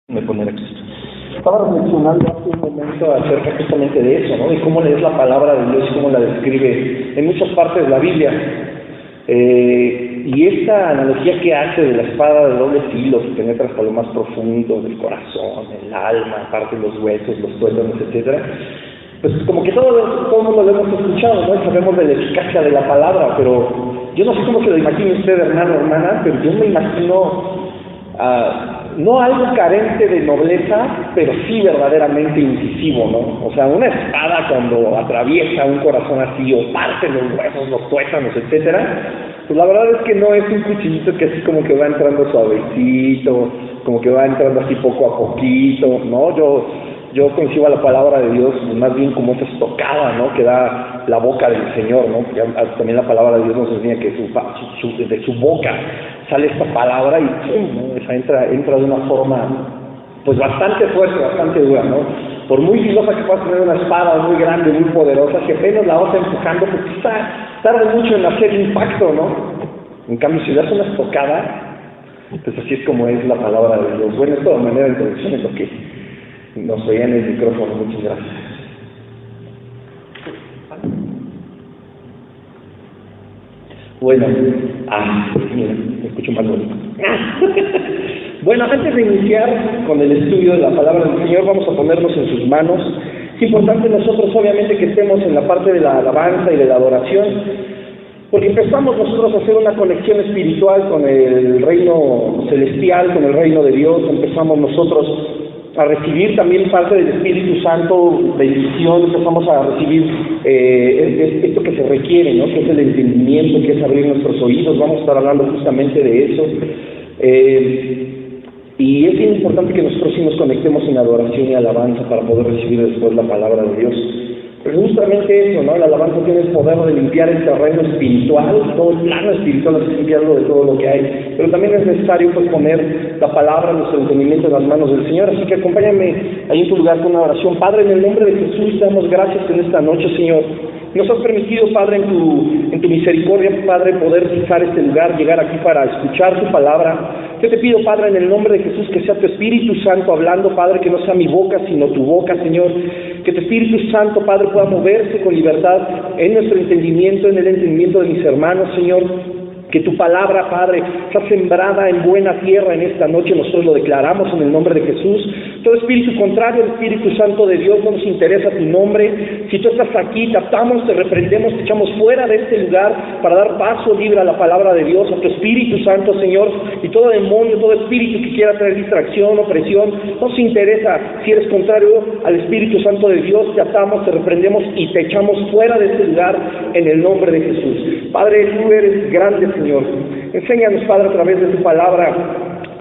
Me poner aquí. Estaba reflexionando hace un momento acerca justamente de eso, ¿no? De cómo lees la palabra de Dios y cómo la describe en muchas partes de la Biblia. Y esta analogía que hace de la espada de doble filo que penetra hasta lo más profundo del corazón, el alma, parte de los huesos, los tuétanos, etcétera, pues como que todo el mundo lo hemos escuchado, ¿no? Sabemos de la eficacia de la palabra, pero yo no sé cómo se lo imagina usted, hermano o hermana, pero yo me imagino no algo carente de nobleza, pero sí verdaderamente incisivo, ¿no? O sea, una espada cuando atraviesa un corazón así o parte los huesos, los tuétanos, etcétera, pues la verdad es que no es un cuchillito que así como que va entrando suavecito, como que va entrando así poco a poquito, ¿no? Yo concibo a la palabra de Dios más bien como esa estocada, ¿no? Que da la boca del Señor, ¿no? También la palabra de Dios nos enseña que de su boca sale esta palabra y ¡pum!, ¿no? Esa entra de una forma pues bastante fuerte, bastante dura, ¿no? Por muy filosa que pueda tener una espada muy grande, muy poderosa, que apenas la vas empujando, pues tarda mucho en hacer impacto, ¿no? En cambio, si das una estocada, pues así es como es la palabra de Dios. Bueno, esto de manera de introducción es lo que nos veía en el micrófono. Muchas gracias. Bueno, mira, me escucho más bonito. Bueno, antes de iniciar con el estudio de la palabra del Señor, vamos a ponernos en sus manos. Es importante nosotros, obviamente, que estemos en la parte de la alabanza y de la adoración, porque empezamos nosotros a hacer una conexión espiritual con el reino celestial, con el reino de Dios. Empezamos nosotros a recibir también parte del Espíritu Santo, bendición, empezamos a recibir esto que se requiere, ¿no? Que es el entendimiento, que es abrir nuestros oídos. Vamos a estar hablando justamente de eso. Y es bien importante que nosotros sí nos conectemos en adoración y alabanza para poder recibir después la palabra de Dios. Pero justamente eso, ¿no? La alabanza tiene el poder de limpiar el terreno espiritual, todo el plano espiritual, es limpiarlo de todo lo que hay. Pero también es necesario pues poner la palabra, nuestro entendimiento en las manos del Señor. Así que acompáñame ahí en tu lugar con una oración. Padre, en el nombre de Jesús, te damos gracias en esta noche, Señor. Nos has permitido, Padre, en tu misericordia, Padre, poder fijar este lugar, llegar aquí para escuchar tu palabra. Yo te pido, Padre, en el nombre de Jesús, que sea tu Espíritu Santo hablando, Padre, que no sea mi boca, sino tu boca, Señor. Que tu Espíritu Santo, Padre, pueda moverse con libertad en nuestro entendimiento, en el entendimiento de mis hermanos, Señor. Que tu palabra, Padre, sea sembrada en buena tierra en esta noche. Nosotros lo declaramos en el nombre de Jesús. Todo espíritu contrario al Espíritu Santo de Dios, no nos interesa tu nombre. Si tú estás aquí, te atamos, te reprendemos, te echamos fuera de este lugar para dar paso libre a la palabra de Dios, a tu Espíritu Santo, Señor. Y todo demonio, todo espíritu que quiera traer distracción, opresión, no nos interesa. Si eres contrario al Espíritu Santo de Dios, te atamos, te reprendemos y te echamos fuera de este lugar en el nombre de Jesús. Padre, tú eres grande, Señor. Enséñanos, Padre, a través de tu palabra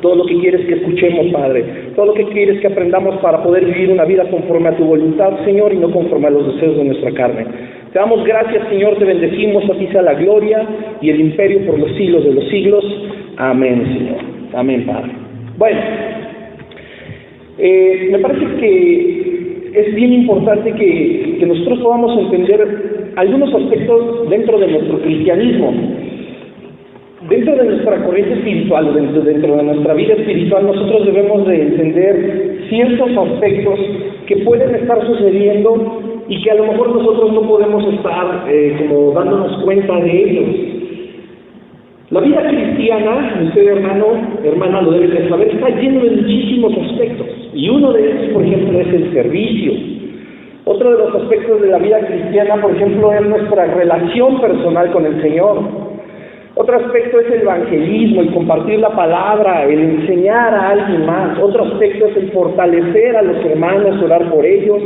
todo lo que quieres que escuchemos, Padre, todo lo que quieres que aprendamos para poder vivir una vida conforme a tu voluntad, Señor, y no conforme a los deseos de nuestra carne. Te damos gracias, Señor, te bendecimos, a ti sea la gloria y el imperio por los siglos de los siglos. Amén, Señor. Amén, Padre. Bueno, me parece que es bien importante que nosotros podamos entender algunos aspectos dentro de nuestro cristianismo. Dentro de nuestra corriente espiritual, dentro de nuestra vida espiritual, nosotros debemos de entender ciertos aspectos que pueden estar sucediendo y que a lo mejor nosotros no podemos estar como dándonos cuenta de ellos. La vida cristiana, usted hermana, lo debe de saber, está lleno de muchísimos aspectos. Y uno de ellos, por ejemplo, es el servicio. Otro de los aspectos de la vida cristiana, por ejemplo, es nuestra relación personal con el Señor. Otro aspecto es el evangelismo, el compartir la palabra, el enseñar a alguien más. Otro aspecto es el fortalecer a los hermanos, orar por ellos.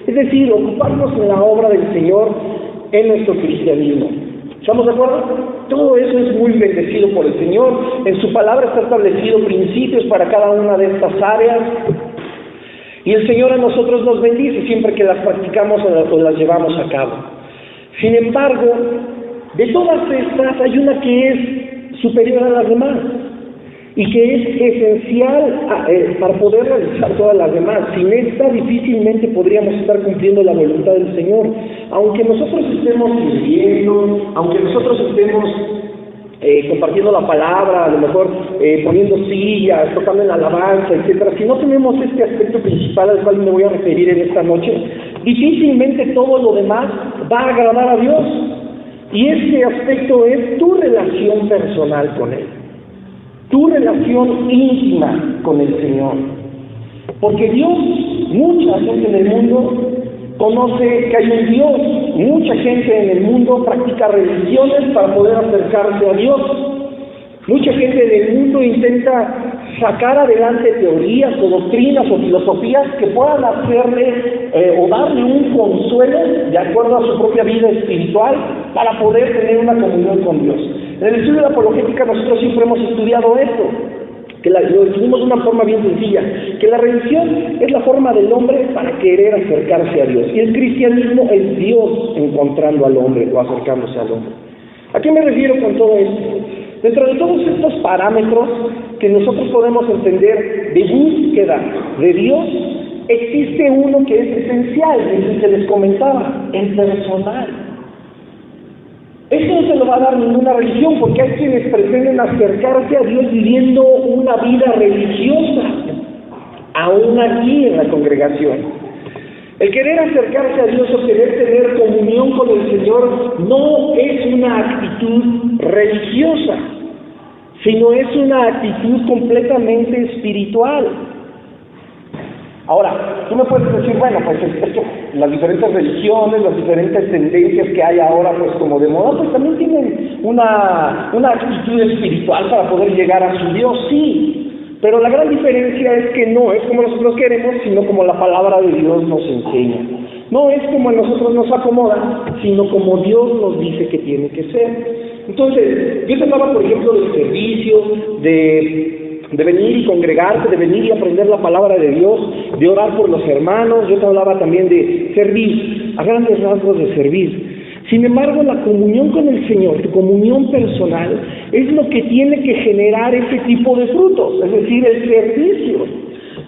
Es decir, ocuparnos en la obra del Señor en nuestro cristianismo. ¿Estamos de acuerdo? Todo eso es muy bendecido por el Señor. En su palabra está establecido principios para cada una de estas áreas. Y el Señor a nosotros nos bendice siempre que las practicamos o las llevamos a cabo. Sin embargo, de todas estas hay una que es superior a las demás y que es esencial para poder realizar todas las demás. Sin esta difícilmente podríamos estar cumpliendo la voluntad del Señor. Aunque nosotros estemos sirviendo, aunque nosotros estemos compartiendo la palabra, a lo mejor poniendo sillas, tocando en la alabanza, etcétera, si no tenemos este aspecto principal al cual me voy a referir en esta noche, difícilmente todo lo demás va a agradar a Dios. Y este aspecto es tu relación personal con Él, tu relación íntima con el Señor. Porque Dios, mucha gente en el mundo conoce que hay un Dios, mucha gente en el mundo practica religiones para poder acercarse a Dios. Mucha gente en el mundo intenta sacar adelante teorías o doctrinas o filosofías que puedan hacerle o darle un consuelo de acuerdo a su propia vida espiritual para poder tener una comunión con Dios. En el estudio de la apologética nosotros siempre hemos estudiado esto, que lo definimos de una forma bien sencilla, que la religión es la forma del hombre para querer acercarse a Dios, y el cristianismo es Dios encontrando al hombre o acercándose al hombre. ¿A qué me refiero con todo esto? Dentro de todos estos parámetros que nosotros podemos entender de búsqueda de Dios, existe uno que es esencial, el que les comentaba, el personal. Esto no se lo va a dar ninguna religión, porque hay quienes pretenden acercarse a Dios viviendo una vida religiosa, aún aquí en la congregación. El querer acercarse a Dios o querer tener comunión con el Señor no es una actitud religiosa, sino es una actitud completamente espiritual. Ahora, tú me puedes decir, bueno, pues es que las diferentes religiones, las diferentes tendencias que hay ahora, pues como de moda, pues también tienen una actitud espiritual para poder llegar a su Dios, sí. Pero la gran diferencia es que no es como nosotros queremos, sino como la palabra de Dios nos enseña. No es como a nosotros nos acomoda, sino como Dios nos dice que tiene que ser. Entonces, yo te hablaba, por ejemplo, del servicio, de venir y congregarte, de venir y aprender la palabra de Dios, de orar por los hermanos. Yo te hablaba también de servir, a grandes rasgos de servir. Sin embargo, la comunión con el Señor, tu comunión personal, es lo que tiene que generar ese tipo de frutos, es decir, el servicio.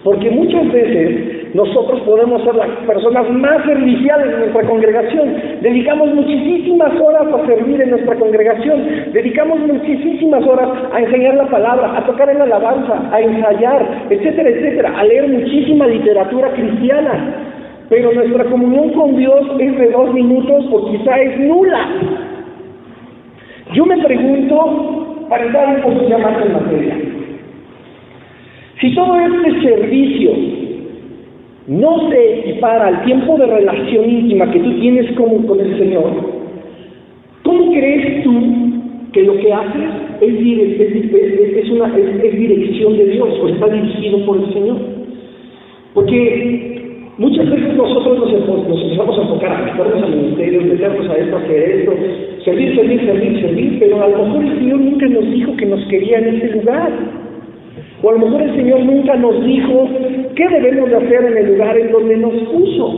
Porque muchas veces nosotros podemos ser las personas más serviciales de nuestra congregación. Dedicamos muchísimas horas a servir en nuestra congregación. Dedicamos muchísimas horas a enseñar la palabra, a tocar en la alabanza, a ensayar, etcétera, etcétera, a leer muchísima literatura cristiana. Pero nuestra comunión con Dios es de 2 minutos o quizá es nula. Yo me pregunto, para entrar un poco ya más en materia, si todo este servicio no se equipara al tiempo de relación íntima que tú tienes con el Señor, ¿cómo crees tú que lo que haces es dirección de Dios o está dirigido por el Señor? Porque muchas veces nosotros nos empezamos a enfocar a meternos al ministerio, meternos a esto, hacer esto, servir, pero a lo mejor el Señor nunca nos dijo que nos quería en ese lugar. O a lo mejor el Señor nunca nos dijo qué debemos de hacer en el lugar en donde nos puso.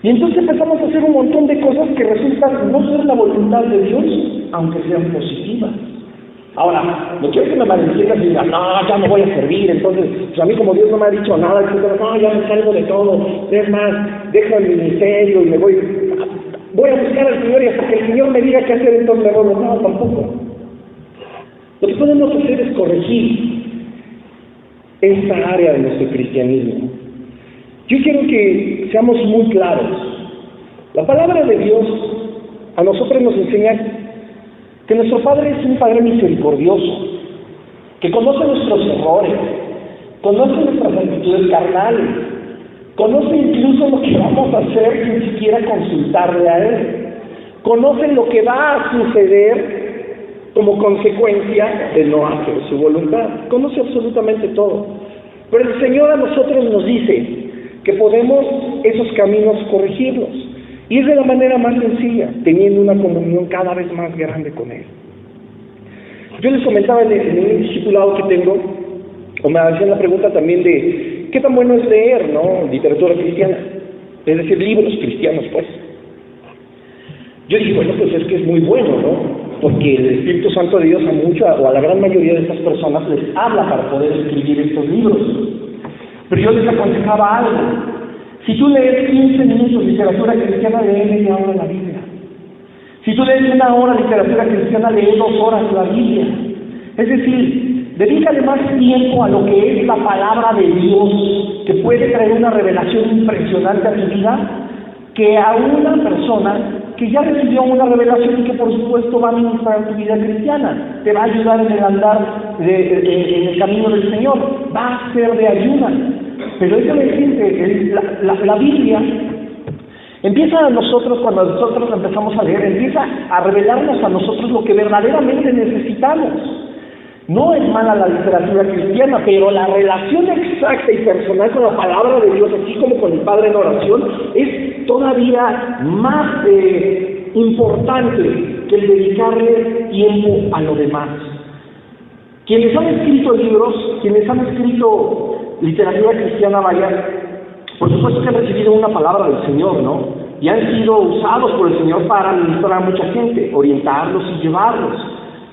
Y entonces empezamos a hacer un montón de cosas que resultan no ser la voluntad de Dios, aunque sean positivas. Ahora, no quiero que me malentiendas y digas, no, ya no voy a servir, entonces, pues a mí como Dios no me ha dicho nada, etcétera, no, ya me salgo de todo, es más, dejo el ministerio y me voy a buscar al Señor y hasta que el Señor me diga qué hacer, entonces me voy, no, tampoco. Lo que podemos hacer es corregir esta área de nuestro cristianismo. Yo quiero que seamos muy claros. La palabra de Dios a nosotros nos enseña que nuestro Padre es un Padre misericordioso, que conoce nuestros errores, conoce nuestras actitudes carnales, conoce incluso lo que vamos a hacer sin siquiera consultarle a Él, conoce lo que va a suceder como consecuencia de no hacer su voluntad, conoce absolutamente todo. Pero el Señor a nosotros nos dice que podemos esos caminos corregirlos. Y es de la manera más sencilla, teniendo una comunión cada vez más grande con Él. Yo les comentaba en el discipulado que tengo, o me hacían la pregunta también de qué tan bueno es leer, ¿no? Literatura cristiana, es decir, libros cristianos, pues. Yo dije, bueno, pues es que es muy bueno, ¿no? Porque el Espíritu Santo de Dios a mucha o a la gran mayoría de estas personas les habla para poder escribir estos libros. Pero yo les aconsejaba algo. Si tú lees 15 minutos de literatura cristiana, lee media hora la Biblia. Si tú lees 1 hora literatura cristiana, lee 2 horas la Biblia. Es decir, dedícale más tiempo a lo que es la palabra de Dios, que puede traer una revelación impresionante a tu vida, que a una persona que ya recibió una revelación y que por supuesto va a ministrar tu vida cristiana, te va a ayudar en el andar en el camino del Señor, va a ser de ayuda. Pero eso es decir, la Biblia empieza a nosotros, cuando nosotros empezamos a leer, empieza a revelarnos a nosotros lo que verdaderamente necesitamos. No es mala la literatura cristiana, pero la relación exacta y personal con la palabra de Dios, así como con el Padre en oración, es todavía más importante que el dedicarle tiempo a lo demás. Quienes han escrito libros, quienes han escrito literatura cristiana, vaya, por supuesto que han recibido una palabra del Señor, ¿no? Y han sido usados por el Señor para ministrar a mucha gente, orientarlos y llevarlos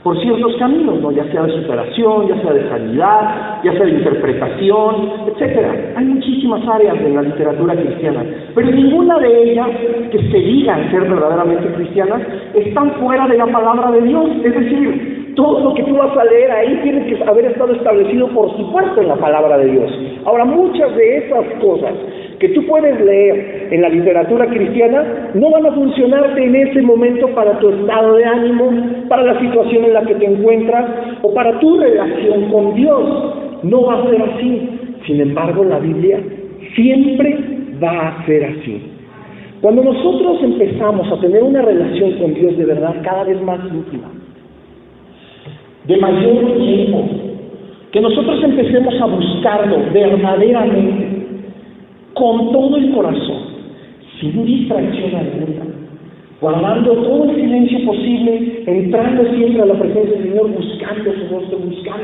por ciertos caminos, ¿no? Ya sea de superación, ya sea de sanidad, ya sea de interpretación, etcétera. Hay muchísimas áreas en la literatura cristiana, pero ninguna de ellas que se digan ser verdaderamente cristianas están fuera de la palabra de Dios. Es decir, todo lo que tú vas a leer ahí tiene que haber estado establecido, por supuesto, en la palabra de Dios. Ahora, muchas de esas cosas que tú puedes leer en la literatura cristiana no van a funcionarte en ese momento para tu estado de ánimo, para la situación en la que te encuentras o para tu relación con Dios. No va a ser así. Sin embargo, la Biblia siempre va a ser así. Cuando nosotros empezamos a tener una relación con Dios de verdad cada vez más íntima, de mayor tiempo, que nosotros empecemos a buscarlo verdaderamente, con todo el corazón, sin distracción alguna, guardando todo el silencio posible, entrando siempre a la presencia del Señor, buscando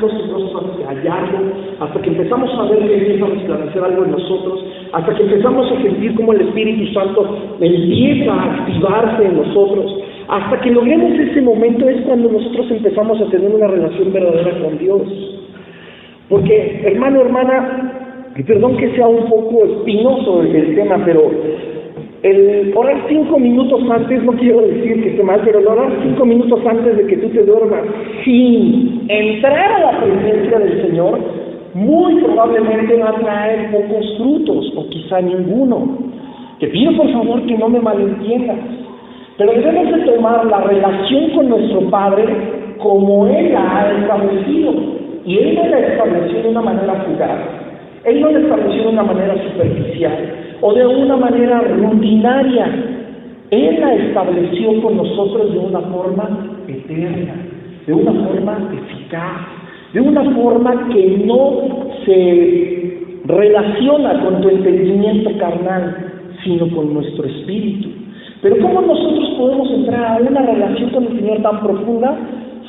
su rostro, hallarlo, hasta que empezamos a ver que empieza a esclarecer algo en nosotros, hasta que empezamos a sentir como el Espíritu Santo empieza a activarse en nosotros, hasta que logremos ese momento es cuando nosotros empezamos a tener una relación verdadera con Dios. Porque, hermano, hermana, y perdón que sea un poco espinoso el tema, pero el orar 5 minutos antes, no quiero decir que esté mal, pero el orar 5 minutos antes de que tú te duermas, sin entrar a la presencia del Señor, muy probablemente va a traer pocos frutos, o quizá ninguno. Te pido por favor que no me malentiendas, pero debemos de tomar la relación con nuestro Padre como Él la ha establecido, y Él no la estableció de una manera fugaz. Él no lo estableció de una manera superficial o de una manera rutinaria. Él la estableció con nosotros de una forma eterna, de una forma eficaz, de una forma que no se relaciona con tu entendimiento carnal, sino con nuestro espíritu. Pero ¿cómo nosotros podemos entrar a una relación con el Señor tan profunda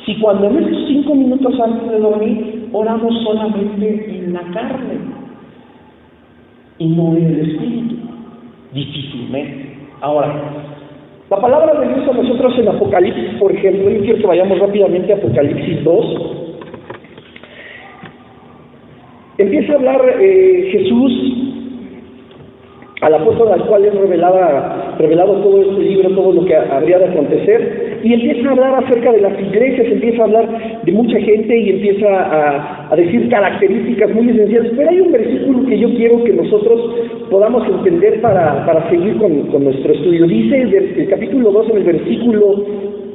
si cuando en esos 5 minutos antes de dormir oramos solamente en la carne y no en el espíritu? Difícilmente. Ahora, la palabra de Dios a nosotros en Apocalipsis, por ejemplo, yo quiero que vayamos rápidamente a Apocalipsis 2. Empieza a hablar Jesús al apóstol al cual es revelado todo este libro, todo lo que habría de acontecer, y empieza a hablar acerca de las iglesias, empieza a hablar de mucha gente y empieza a decir características muy esenciales. Pero hay un versículo que yo quiero que nosotros podamos entender para seguir con nuestro estudio. Dice el capítulo 2 en el versículo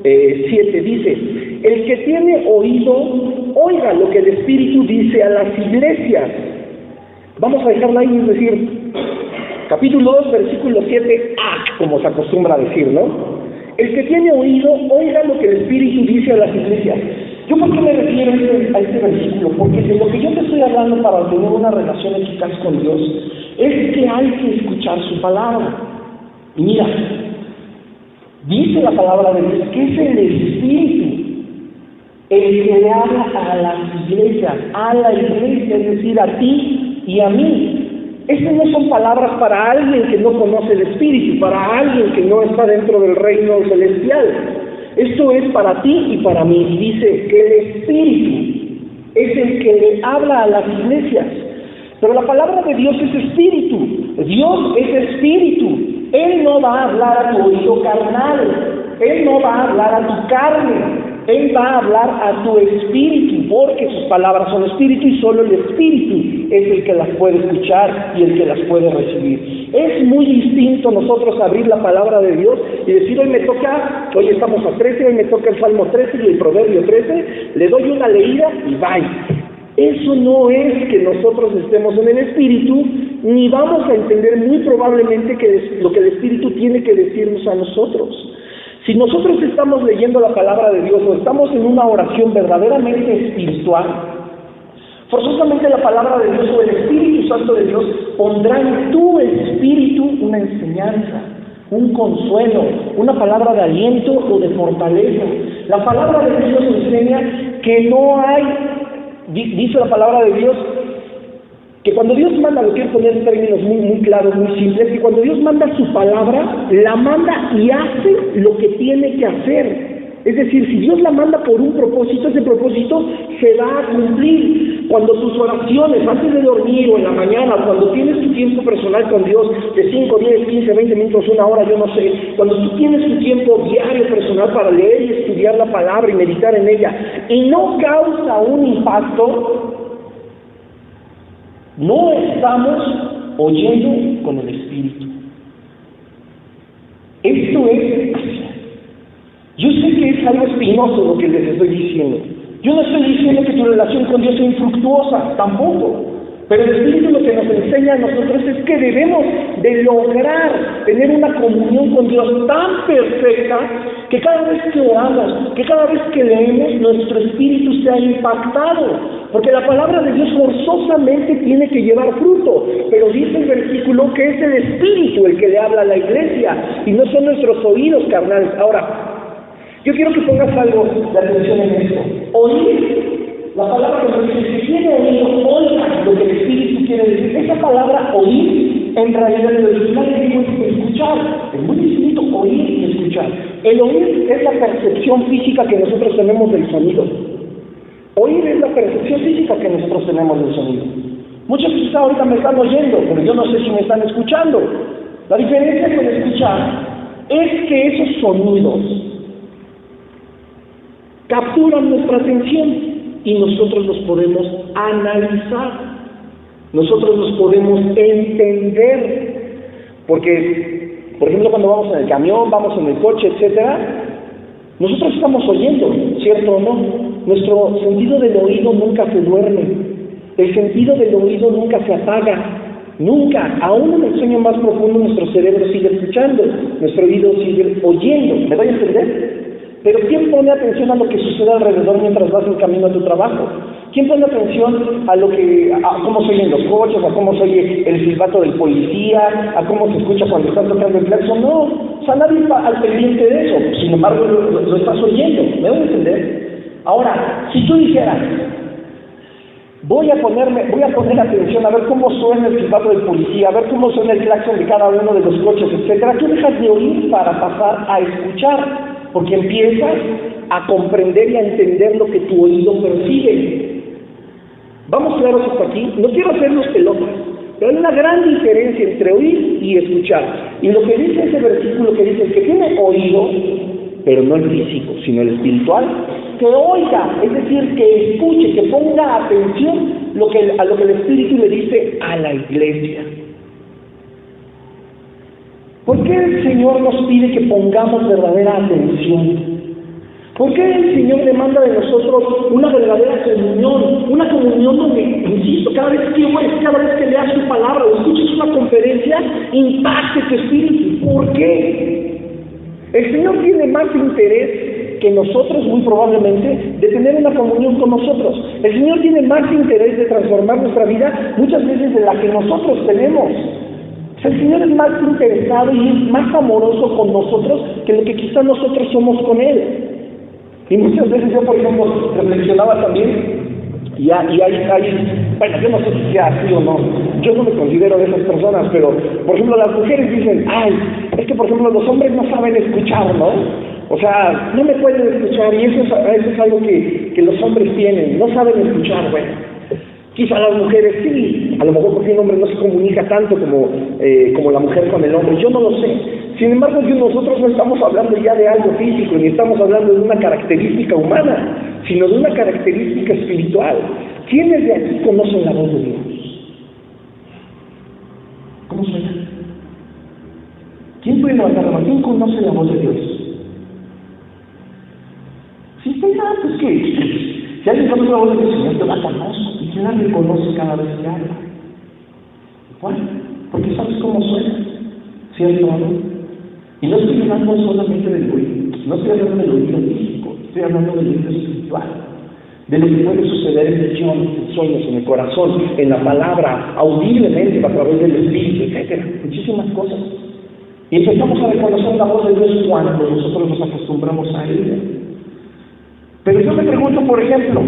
7, dice: el que tiene oído, oiga lo que el Espíritu dice a las iglesias. Vamos a dejarla ahí, es decir, capítulo 2, versículo 7, como se acostumbra a decir, ¿no? El que tiene oído, oiga lo que el Espíritu dice a las iglesias. ¿Yo por qué me refiero a este versículo? Porque de lo que yo te estoy hablando para tener una relación eficaz con Dios, es que hay que escuchar su palabra. Y mira, dice la palabra de Dios que es el Espíritu el que le habla a las iglesias, a la iglesia, es decir, a ti y a mí. Estas no son palabras para alguien que no conoce el Espíritu, para alguien que no está dentro del reino celestial. Esto es para ti y para mí. Y dice que el Espíritu es el que le habla a las iglesias. Pero la palabra de Dios es Espíritu. Dios es Espíritu. Él no va a hablar a tu oído carnal. Él no va a hablar a tu carne, Él va a hablar a tu espíritu, porque sus palabras son espíritu y solo el espíritu es el que las puede escuchar y el que las puede recibir. Es muy distinto nosotros abrir la palabra de Dios y decir, hoy estamos a 13, hoy me toca el Salmo 13 y el Proverbio 13, le doy una leída y bye. Eso no es que nosotros estemos en el Espíritu, ni vamos a entender muy probablemente lo que el Espíritu tiene que decirnos a nosotros. Si nosotros estamos leyendo la palabra de Dios o estamos en una oración verdaderamente espiritual, forzosamente la palabra de Dios o el Espíritu Santo de Dios pondrá en tu espíritu una enseñanza, un consuelo, una palabra de aliento o de fortaleza. La palabra de Dios nos enseña que no hay, dice la palabra de Dios, que cuando Dios manda, lo quiero poner en términos muy claros, muy simples, que cuando Dios manda su palabra, la manda y hace lo que tiene que hacer. Es decir, si Dios la manda por un propósito, ese propósito se va a cumplir. Cuando tus oraciones, antes de dormir o en la mañana, cuando tienes tu tiempo personal con Dios, de 5, 10, 15, 20 minutos, una hora, yo no sé, cuando tú tienes tu tiempo diario personal para leer y estudiar la palabra y meditar en ella, y no causa un impacto, no estamos oyendo con el Espíritu. Esto es así. Yo sé que es algo espinoso lo que les estoy diciendo. Yo no estoy diciendo que tu relación con Dios sea infructuosa, tampoco. Pero el Espíritu lo que nos enseña a nosotros es que debemos de lograr tener una comunión con Dios tan perfecta que cada vez que oramos, que cada vez que leemos, nuestro espíritu sea impactado. Porque la palabra de Dios forzosamente tiene que llevar fruto. Pero dice el versículo que es el Espíritu el que le habla a la iglesia y no son nuestros oídos carnales. Ahora, yo quiero que pongas algo de atención en esto. Oír, la palabra que nos dice, si tiene oído, oiga lo que el Espíritu quiere decir. Esa palabra oír, en realidad el original es escuchar. Es muy distinto oír y escuchar. El oír es la percepción física que nosotros tenemos del sonido. Oír es la percepción física que nosotros tenemos del sonido. Muchos quizá ahorita me están oyendo, pero yo no sé si me están escuchando. La diferencia con escuchar es que esos sonidos capturan nuestra atención y nosotros los podemos analizar, nosotros los podemos entender, porque, por ejemplo, cuando vamos en el camión, vamos en el coche, etcétera, nosotros estamos oyendo, ¿cierto o no? Nuestro sentido del oído nunca se duerme, el sentido del oído nunca se apaga, nunca, aún en el sueño más profundo nuestro cerebro sigue escuchando, nuestro oído sigue oyendo, ¿me doy a entender? Pero ¿quién pone atención a lo que sucede alrededor mientras vas en camino a tu trabajo? ¿Quién pone atención a cómo se oyen los coches, a cómo se oye el silbato del policía, a cómo se escucha cuando están tocando el claxon? No, o sea, nadie está al pendiente de eso, sin embargo lo estás oyendo, ¿me voy a entender? Ahora, si tú dijeras, voy a poner atención a ver cómo suena el silbato del policía, a ver cómo suena el claxon de cada uno de los coches, etcétera, tú dejas de oír para pasar a escuchar. Porque empiezas a comprender y a entender lo que tu oído percibe. Vamos claros hasta aquí. No quiero hacernos pelotas, pero hay una gran diferencia entre oír y escuchar. Y lo que dice ese versículo que dice, el que tiene oído, pero no el físico, sino el espiritual, que oiga, es decir, que escuche, que ponga atención a lo que el Espíritu le dice a la iglesia. ¿Por qué el Señor nos pide que pongamos verdadera atención? ¿Por qué el Señor demanda de nosotros una verdadera comunión? Una comunión donde, insisto, cada vez que leas su palabra o escuches una conferencia, impacte tu espíritu. ¿Por qué? El Señor tiene más interés que nosotros, muy probablemente, de tener una comunión con nosotros. El Señor tiene más interés de transformar nuestra vida muchas veces de la que nosotros tenemos. El Señor es más interesado y es más amoroso con nosotros que lo que quizá nosotros somos con Él. Y muchas veces yo, por ejemplo, reflexionaba también, y hay, bueno, yo no sé si sea así o no, yo no me considero de esas personas, pero, por ejemplo, las mujeres dicen, es que, por ejemplo, los hombres no saben escuchar, ¿no? O sea, no me pueden escuchar, y eso es algo que los hombres tienen, no saben escuchar, bueno. Quizá las mujeres sí, a lo mejor porque un hombre no se comunica tanto como la mujer con el hombre, yo no lo sé. Sin embargo, nosotros no estamos hablando ya de algo físico, ni estamos hablando de una característica humana, sino de una característica espiritual. ¿Quiénes de aquí conocen la voz de Dios? ¿Cómo suena? ¿Quién puede levantar la mano? ¿Quién conoce la voz de Dios? Si usted sabe, pues que si alguien conoce la voz de Dios, Señor, te la conozco, y quién la reconoce cada vez que habla. Bueno, porque sabes cómo suena, ¿cierto? Y no estoy hablando solamente del oído, no estoy hablando del oído físico, estoy hablando del oído espiritual, de lo que puede suceder en visiones, en sueños, en el corazón, en la palabra, audiblemente a través del espíritu, etcétera, muchísimas cosas. Y empezamos a reconocer la voz de Dios cuando nosotros nos acostumbramos a ella. Pero yo me pregunto, por ejemplo,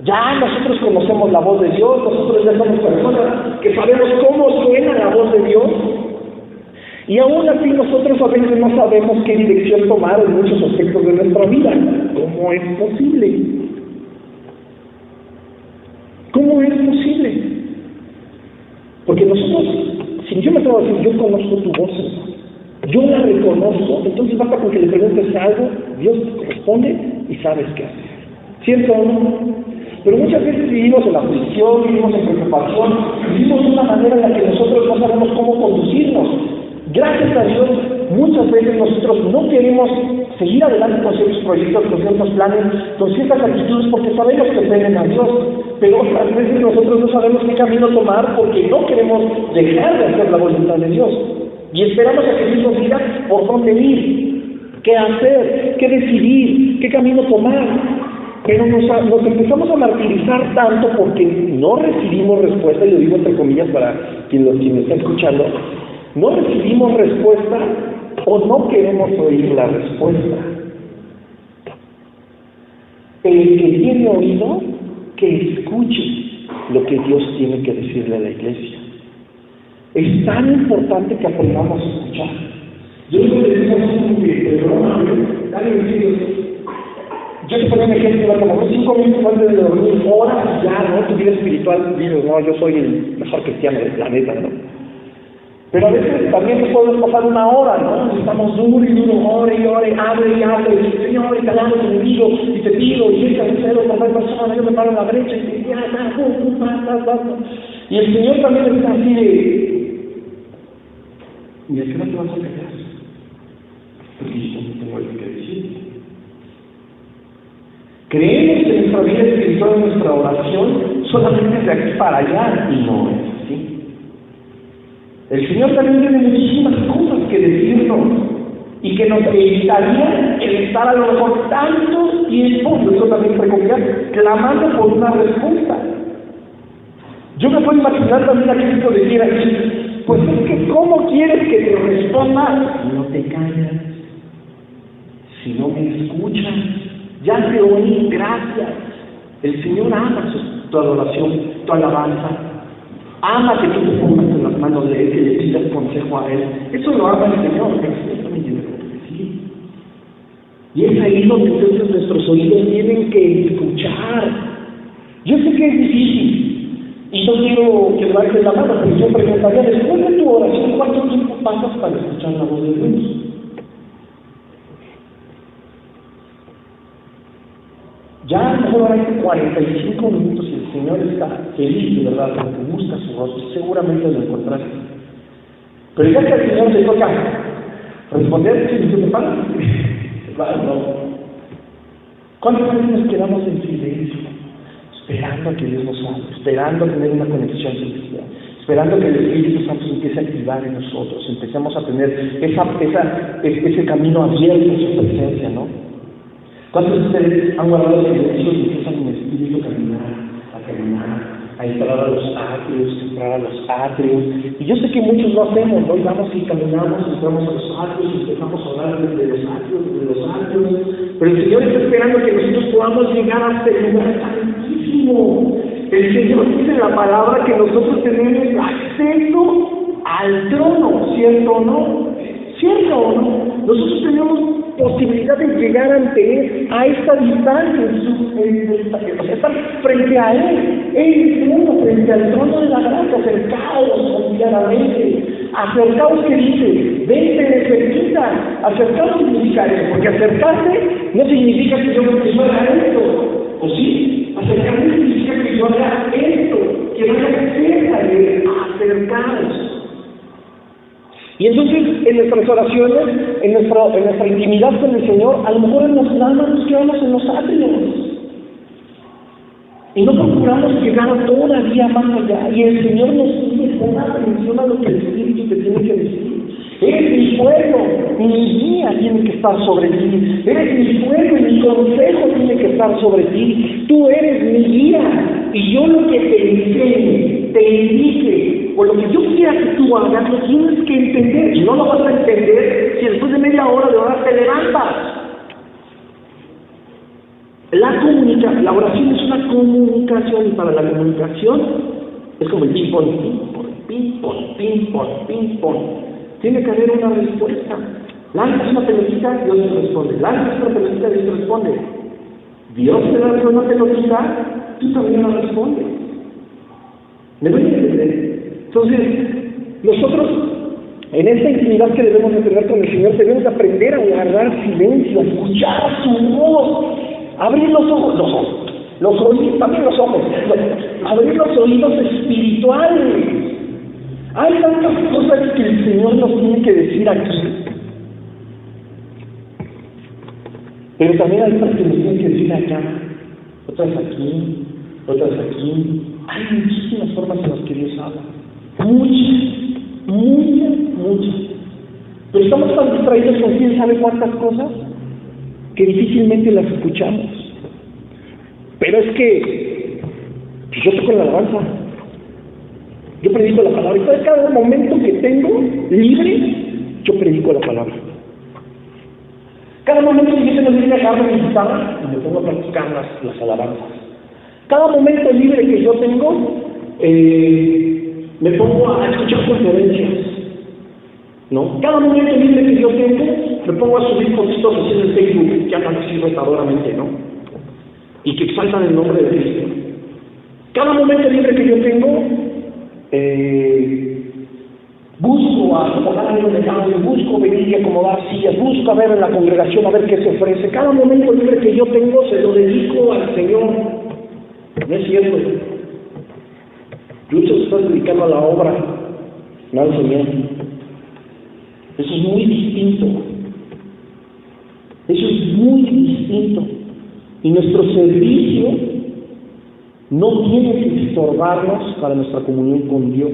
ya nosotros conocemos la voz de Dios, nosotros ya somos personas que sabemos cómo suena la voz de Dios, y aún así nosotros a veces no sabemos qué dirección tomar en muchos aspectos de nuestra vida. ¿Cómo es posible? ¿Cómo es posible? Porque nosotros, si yo me atrevo a decir, yo conozco tu voz, yo la reconozco, entonces basta con que le preguntes algo, Dios te responde y sabes qué hacer. ¿Cierto o no? Pero muchas veces vivimos en la aflicción, vivimos en preocupación, vivimos de una manera en la que nosotros no sabemos cómo conducirnos. Gracias a Dios, muchas veces nosotros no queremos seguir adelante con ciertos proyectos, con ciertos planes, con ciertas actitudes, porque sabemos que ofenden a Dios, pero otras veces nosotros no sabemos qué camino tomar porque no queremos dejar de hacer la voluntad de Dios. Y esperamos a que Dios nos diga por dónde ir, qué hacer, qué decidir, qué camino tomar. Pero nos empezamos a martirizar tanto porque no recibimos respuesta, y lo digo entre comillas para quien me está escuchando, no recibimos respuesta o no queremos oír la respuesta. El que tiene oído, que escuche lo que Dios tiene que decirle a la iglesia. Es tan importante que aprendamos a escuchar. Yo le digo yo te pongo un ejemplo, como 5 minutos antes de dormir, horas ya, ¿no? Tu vida espiritual, dices, no, yo soy el mejor cristiano del planeta, ¿no? Pero a veces también te puedes pasar 1 hora, ¿no? Estamos duro y duro, ore y ore, abre y abre, Señor, y te hablamos conmigo, y te pido, y esta sincero con tal persona, yo me paro en la brecha, y y el Señor también está así de, ¿y es que no te vas a callar? Porque yo también tengo algo que decir. Creemos que nuestra vida espiritual, nuestra oración, solamente es de aquí para allá, y no es así. El Señor también tiene muchísimas cosas que decirnos y que nos evitaría el estar a lo mejor tanto tiempo, eso también recomendar, clamando por una respuesta. Yo me puedo imaginar también a Cristo decir aquí, pues es que ¿cómo quieres que te responda? No te callas, si no me escuchas, ya te oí, gracias. El Señor ama tu adoración, tu alabanza. Ama que tú te pongas en las manos de Él, que le pidas consejo a Él. Eso lo ama el Señor, pero eso también tiene que decir. Y es ahí donde entonces nuestros oídos tienen que escuchar. Yo sé que es difícil, y no quiero que levantes la mano, pero yo preguntaría, después de tu oración, ¿cuánto tiempo pasas para escuchar la voz de Dios? Ya a lo mejor hay 45 minutos y el Señor está feliz, de verdad, porque busca su rostro, seguramente lo encontraste. Pero ya que al Señor le toca responder, ¿sí te paras? No. ¿Cuántas veces nos quedamos en silencio, esperando a que Dios nos hable, esperando a tener una conexión celestial, esperando que el Espíritu Santo se empiece a activar en nosotros, empecemos a tener ese camino abierto en su presencia, ¿no? ¿Cuántos de ustedes han guardado silencio y empiezan en el espíritu a entrar a los atrios, Y yo sé que muchos lo hacemos, ¿no? Y vamos y caminamos, entramos a los atrios, y empezamos a hablar de los atrios, pero el Señor está esperando que nosotros podamos llegar a este lugar santísimo. El Señor dice en la palabra que nosotros tenemos acceso al trono, ¿cierto o no? ¿Cierto o no? Nosotros tenemos posibilidad de llegar ante Él a esta distancia, estar frente a Él es uno, frente al trono de la gracia, acercados, cotidianamente. Acercaos, que dice, vente cerquita. Acercaos significa eso, porque acercarse no significa que yo haga esto, ¿o sí? Acercarse significa que yo haga esto, que vaya cerca de él, acercaos. Y entonces, en nuestras oraciones, en nuestra intimidad con el Señor, a lo mejor nada más nos quedamos en los atrios. Y no procuramos llegar todavía más allá. Y el Señor nos pide con atención a lo que el Espíritu te tiene que decir. Eres mi pueblo, mi guía tiene que estar sobre ti. Eres mi pueblo y mi consejo tiene que estar sobre ti. Tú eres mi guía. Y yo lo que te enseñe, te indique, o lo que yo quiera que tú hagas, lo tienes que entender. Y no lo vas a entender si después de media hora de orar te levantas. La oración es una comunicación, y para la comunicación es como el ping-pong, ping-pong, ping-pong, ping-pong. Tiene que haber una respuesta. Lanzas una pelotita, Dios te responde. Lanzas una pelotita, Dios te responde. Dios te lanza una pelotita, tú también la respondes. ¿Me voy a entender? Entonces, nosotros, en esta intimidad que debemos de tener con el Señor, debemos aprender a guardar silencio, a escuchar su voz. Abrir los ojos, los oídos, también los ojos, abrir los oídos espirituales. Hay tantas cosas que el Señor nos tiene que decir aquí, pero también hay otras que nos tienen que decir acá, otras aquí, otras aquí. Hay muchísimas formas en las que Dios habla, muchas. Pero estamos tan distraídos con quién sabe cuántas cosas que difícilmente las escuchamos. Pero es que yo toco la alabanza, yo predico la palabra, y cada momento que tengo libre, yo predico la palabra. Cada momento que yo tengo libre, agarro mi guitarra y me pongo a practicar las alabanzas. Cada momento libre que yo tengo, me pongo a escuchar conferencias, ¿no? Cada momento libre que yo tengo, me pongo a subir fotitos así en el Facebook, que andan así retadoramente, ¿no? Y que exaltan el nombre de Cristo. Cada momento libre que yo tengo, busco acomodar en el cambio, busco venir y acomodar sillas, busco a ver en la congregación, a ver qué se ofrece. Cada momento libre que yo tengo, se lo dedico al Señor. No es cierto. Muchos se están dedicando a la obra, no al Señor. Eso es muy distinto. Eso es muy distinto. Y nuestro servicio no tiene que estorbarnos para nuestra comunión con Dios.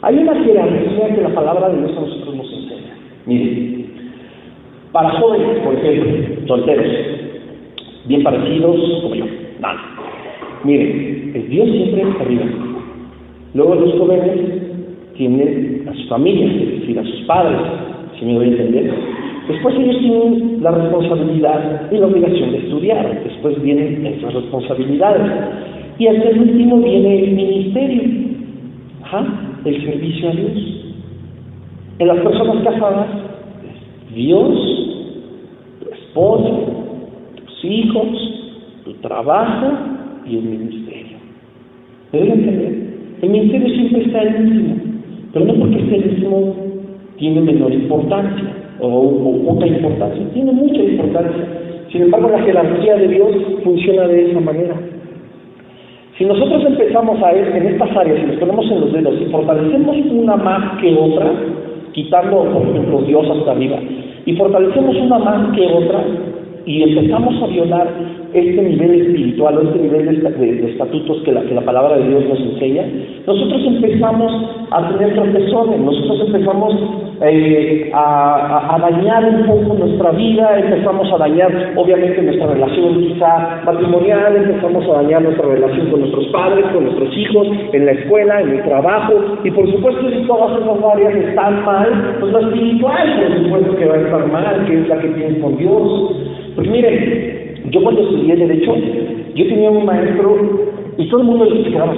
Hay una jerarquía que la palabra de Dios a nosotros nos enseña. Miren, para jóvenes, por ejemplo, solteros, bien parecidos como yo, nada. Miren, el Dios siempre está arriba. Luego los jóvenes tienen a su familia, es decir, a sus padres, si me doy a entender. Después ellos tienen la responsabilidad y la obligación de estudiar. Después vienen esas responsabilidades. Y hasta el último viene el ministerio. El servicio a Dios. En las personas casadas, Dios, tu esposa, tus hijos, tu trabajo y el ministerio. ¿Deben entender? El ministerio siempre está en último, pero no porque esté en último tiene menor importancia o poca importancia, tiene mucha importancia. Sin embargo, la jerarquía de Dios funciona de esa manera. Si nosotros empezamos a en estas áreas, si nos ponemos en los dedos y fortalecemos una más que otra, quitando, por ejemplo, Dios hasta arriba, y fortalecemos una más que otra, y empezamos a violar este nivel espiritual, este nivel de estatutos que la palabra de Dios nos enseña, nosotros empezamos a tener tropezones, nosotros empezamos a dañar un poco nuestra vida, empezamos a dañar obviamente nuestra relación quizá matrimonial, empezamos a dañar nuestra relación con nuestros padres, con nuestros hijos, en la escuela, en el trabajo, y por supuesto si todas esas áreas están mal, pues la espiritual por supuesto que va a estar mal, que es la que tienes con Dios. Pues miren, yo cuando estudié Derecho, yo tenía un maestro y todo el mundo se quedaba,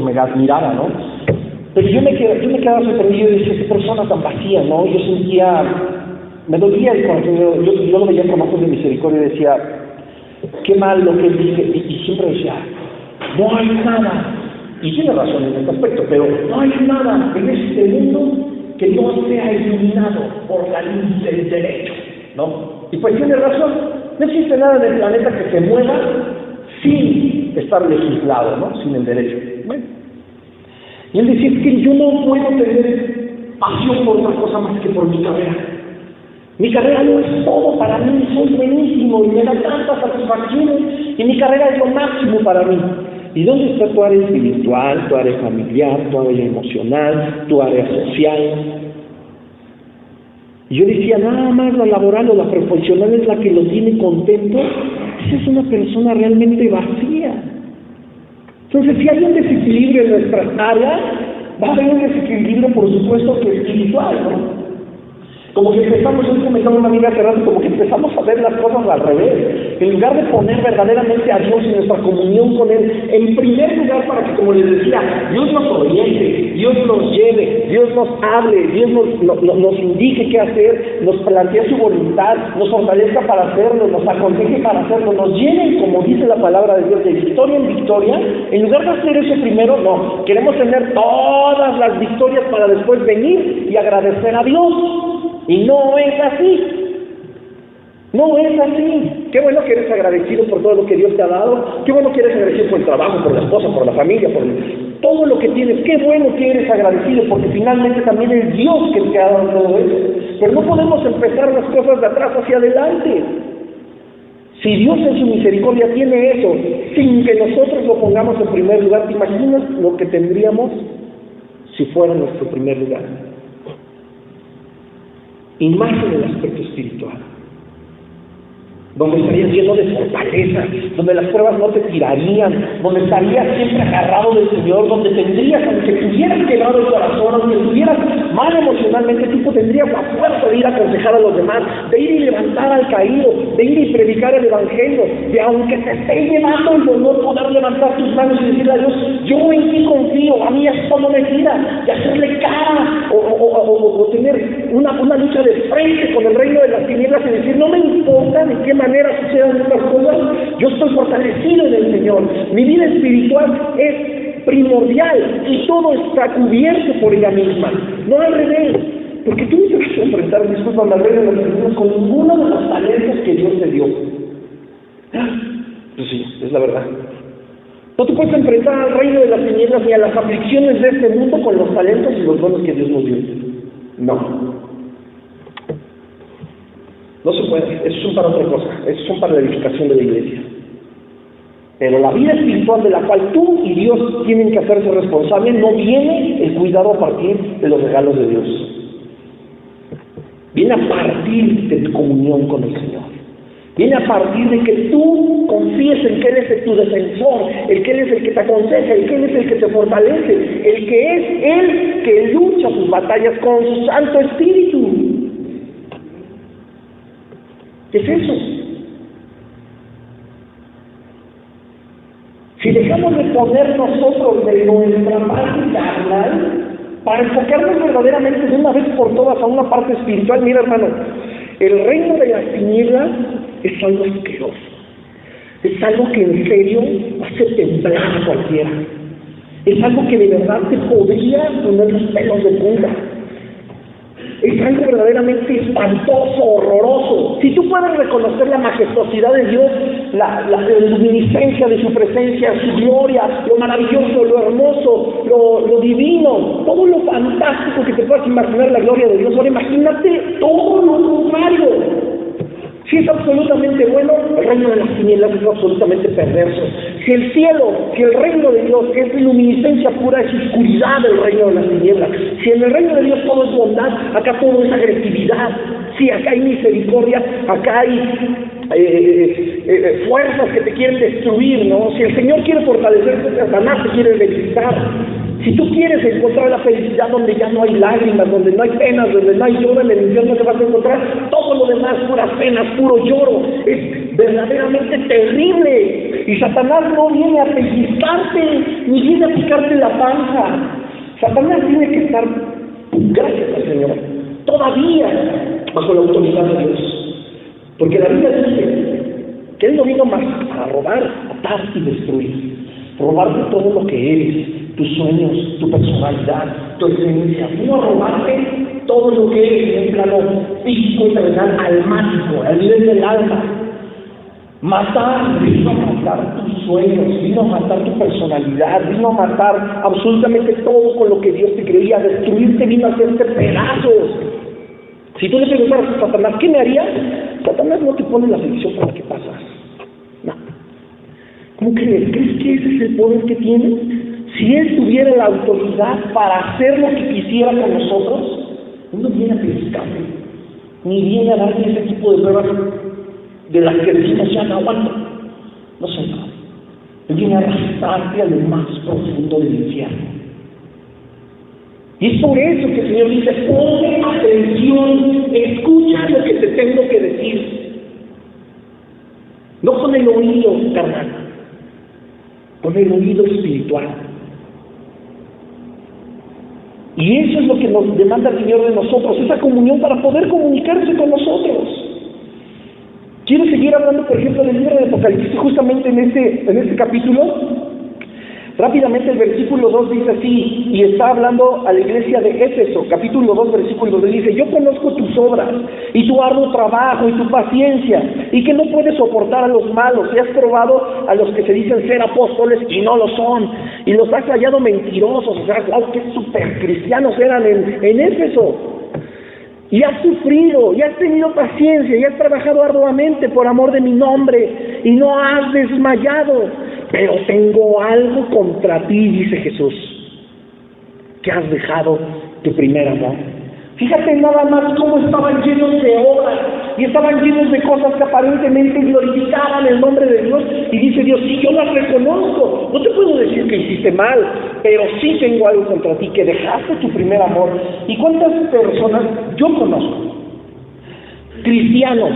me admiraba, ¿no? Pero yo me quedaba sorprendido y decía, qué persona tan vacía, ¿no? Yo sentía, me dolía el corazón, yo lo veía con ojos de misericordia y decía, qué mal lo que él dice, y siempre decía, no hay nada. Y tiene razón en este aspecto, pero no hay nada, eres este mundo que no sea iluminado por la luz del derecho, ¿no? Y pues tiene razón, no existe nada en el planeta que se mueva sin estar legislado, ¿no? Sin el derecho. Bueno. Y él decía, es que yo no puedo tener pasión por otra cosa más que por mi carrera. Mi carrera no es todo para mí, soy buenísimo y me da tantas satisfacciones y mi carrera es lo máximo para mí. ¿Y dónde está tu área espiritual, tu área familiar, tu área emocional, tu área social? Y yo decía, nada más la laboral o la profesional es la que lo tiene contento. Esa es una persona realmente vacía. Entonces, si hay un desequilibrio en nuestras áreas, va a haber un desequilibrio, por supuesto, que espiritual, ¿no? Como que empezamos, yo comentaba una amiga hace rato, como que empezamos a ver las cosas al revés. En lugar de poner verdaderamente a Dios en nuestra comunión con Él, en primer lugar para que, como les decía, Dios nos oriente, Dios nos lleve, Dios nos hable, Dios nos indique qué hacer, nos plantee su voluntad, nos fortalezca para hacerlo, nos aconseje para hacerlo, nos llene, como dice la palabra de Dios, de victoria en victoria. En lugar de hacer eso primero, no, queremos tener todas las victorias para después venir y agradecer a Dios. Y no es así. No es así. Qué bueno que eres agradecido por todo lo que Dios te ha dado. Qué bueno que eres agradecido por el trabajo, por la esposa, por la familia, por todo lo que tienes. Qué bueno que eres agradecido porque finalmente también es Dios que te ha dado todo eso. Pero no podemos empezar las cosas de atrás hacia adelante. Si Dios en su misericordia tiene eso, sin que nosotros lo pongamos en primer lugar, ¿te imaginas lo que tendríamos si fuera nuestro primer lugar? Y más en el aspecto espiritual, donde estarías lleno de fortaleza, donde las pruebas no te tirarían, donde estarías siempre agarrado del Señor, donde tendrías, aunque tuvieras quebrado el corazón, aunque estuvieras mal emocionalmente, tú tendrías la fuerza de ir a aconsejar a los demás, de ir y levantar al caído, de ir y predicar el Evangelio, de aunque te esté llevando el dolor, poder levantar tus manos y decirle a Dios, yo en ti confío, a mí esto no me tira, y hacerle cara, o tener una lucha de frente con el reino de las tinieblas y decir, no me importa de qué manera sucedan estas cosas, yo estoy fortalecido en el Señor, mi vida espiritual es primordial y todo está cubierto por ella misma, no al revés, porque tú no te vas a enfrentar, discúlpame, al reino de los tinieblas con ninguno de los talentos que Dios te dio. Pues sí, es la verdad. No te puedes enfrentar al reino de las tinieblas ni a las aflicciones de este mundo con los talentos y los dones que Dios nos dio. No. No se puede, esos son para otra cosa, esos son para la edificación de la iglesia. Pero la vida espiritual de la cual tú y Dios tienen que hacerse responsables, no viene el cuidado a partir de los regalos de Dios. Viene a partir de tu comunión con el Señor. Viene a partir de que tú confíes en que Él es tu defensor, el que Él es el que te aconseja, el que Él es el que te fortalece, el que es Él que lucha sus batallas con su Santo Espíritu. ¿Qué es eso? Si dejamos de poner nosotros de nuestra parte carnal para enfocarnos verdaderamente de una vez por todas a una parte espiritual, mira hermano, el reino de las tinieblas es algo asqueroso, es algo que en serio hace temblar a cualquiera, es algo que de verdad te podría poner los pelos de punta. Es algo verdaderamente espantoso, horroroso. Si tú puedes reconocer la majestuosidad de Dios, la luminiscencia de su presencia, su gloria, lo maravilloso, lo hermoso, lo divino, todo lo fantástico que te puedas imaginar la gloria de Dios, ahora imagínate todo lo contrario. Si es absolutamente bueno, el reino de las tinieblas es absolutamente perverso. Si el cielo, si el reino de Dios es luminiscencia pura, es oscuridad del reino de las tinieblas. Si en el reino de Dios todo es bondad, acá todo es agresividad. Si acá hay misericordia, acá hay fuerzas que te quieren destruir, ¿no? Si el Señor quiere fortalecerte, Satanás te quiere debilitar. Si tú quieres encontrar la felicidad donde ya no hay lágrimas, donde no hay penas, donde no hay lloro, en el infierno te vas a encontrar todo lo demás, puras penas, puro lloro. Es verdaderamente terrible. Y Satanás no viene a pellizcarte, ni viene a picarte la panza. Satanás tiene que estar, gracias al Señor, todavía bajo la autoridad de Dios. Porque la Biblia dice que Él no vino más a robar, matar y destruir. Robarte todo lo que eres, tus sueños, tu personalidad, tu esencia. Vino a robarte todo lo que eres en un plano físico, terrenal, almático, al nivel del alma. Vino a matar tus sueños, vino a matar tu personalidad, vino a matar absolutamente todo con lo que Dios te creía, destruirte, vino a hacerte pedazos. Si tú le preguntaras a Satanás, ¿qué me haría? Satanás no te pone la selección por la que pasas. No. ¿Cómo crees? ¿Crees que ese es el poder que tiene? Si Él tuviera la autoridad para hacer lo que quisiera con nosotros, Él no viene a pellizcarte, ni viene a darte ese tipo de pruebas de las que decimos ya no aguanto. No sé nada. Él viene a arrastrarte a lo más profundo del infierno. Y es por eso que el Señor dice, ponme atención, escucha lo que te tengo que decir. No con el oído carnal, con el oído espiritual. Y eso es lo que nos demanda el Señor de nosotros, esa comunión para poder comunicarse con nosotros. Quiero seguir hablando, por ejemplo, del libro de Apocalipsis, justamente en este capítulo. Rápidamente el versículo 2 dice así, y está hablando a la iglesia de Éfeso, capítulo 2, versículo 2, dice, yo conozco tus obras, y tu arduo trabajo, y tu paciencia, y que no puedes soportar a los malos, y has probado a los que se dicen ser apóstoles y no lo son, y los has hallado mentirosos, o sea, wow, qué super cristianos eran en Éfeso. Y has sufrido, y has tenido paciencia, y has trabajado arduamente por amor de mi nombre, y no has desmayado. Pero tengo algo contra ti, dice Jesús, que has dejado tu primer amor. Fíjate nada más cómo estaban llenos de obras, y estaban llenos de cosas que aparentemente glorificaban el nombre de Dios, y dice Dios, sí, yo las reconozco, no te puedo decir que hiciste mal, pero sí tengo algo contra ti, que dejaste tu primer amor. ¿Y cuántas personas yo conozco? Cristianos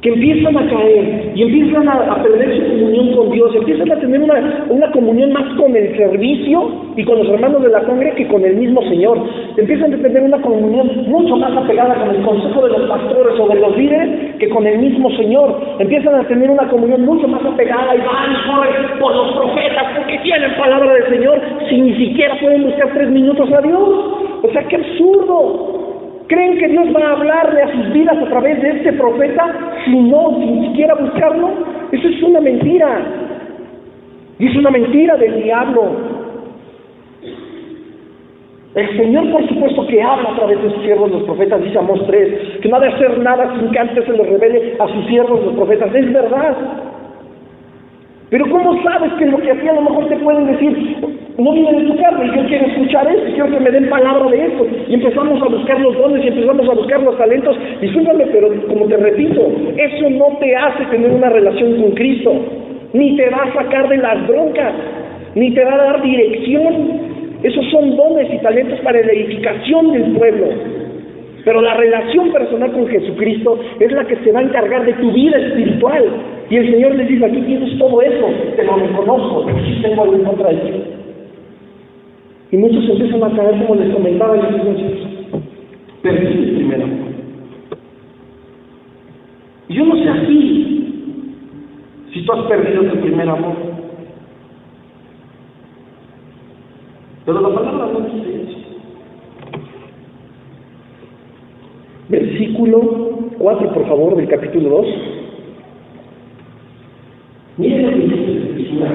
que empiezan a caer y empiezan a perder su comunión con Dios, empiezan a tener una comunión más con el servicio y con los hermanos de la congre que con el mismo Señor. Empiezan a tener una comunión mucho más apegada con el consejo de los pastores o de los líderes que con el mismo Señor. Empiezan a tener una comunión mucho más apegada y van y corren por los profetas porque tienen palabra del Señor si ni siquiera pueden buscar 3 minutos a Dios. O sea, qué absurdo. ¿Creen que Dios va a hablarle a sus vidas a través de este profeta sin siquiera buscarlo? Eso es una mentira. Y es una mentira del diablo. El Señor, por supuesto, que habla a través de sus siervos los profetas, dice Amós 3, que no ha de hacer nada sin que antes se le revele a sus siervos los profetas. Es verdad. Pero ¿cómo sabes que lo que hacía a lo mejor te pueden decir, no viene de tu carne, y yo quiero escuchar esto, y quiero que me den palabra de esto? Y empezamos a buscar los dones, y empezamos a buscar los talentos. Discúlpame, pero como te repito, eso no te hace tener una relación con Cristo, ni te va a sacar de las broncas, ni te va a dar dirección. Esos son dones y talentos para la edificación del pueblo. Pero la relación personal con Jesucristo es la que se va a encargar de tu vida espiritual. Y el Señor les dice, aquí tienes todo eso, te lo reconozco, pero sí tengo algo en contra de ti. Y muchos empiezan a caer, como les comentaba, y dicen, perdí el primer amor. Y yo no sé así, si tú has perdido tu primer amor. Pero la palabra no dice eso. Versículo 4, por favor, del capítulo 2. Miren lo que dice la Escritura.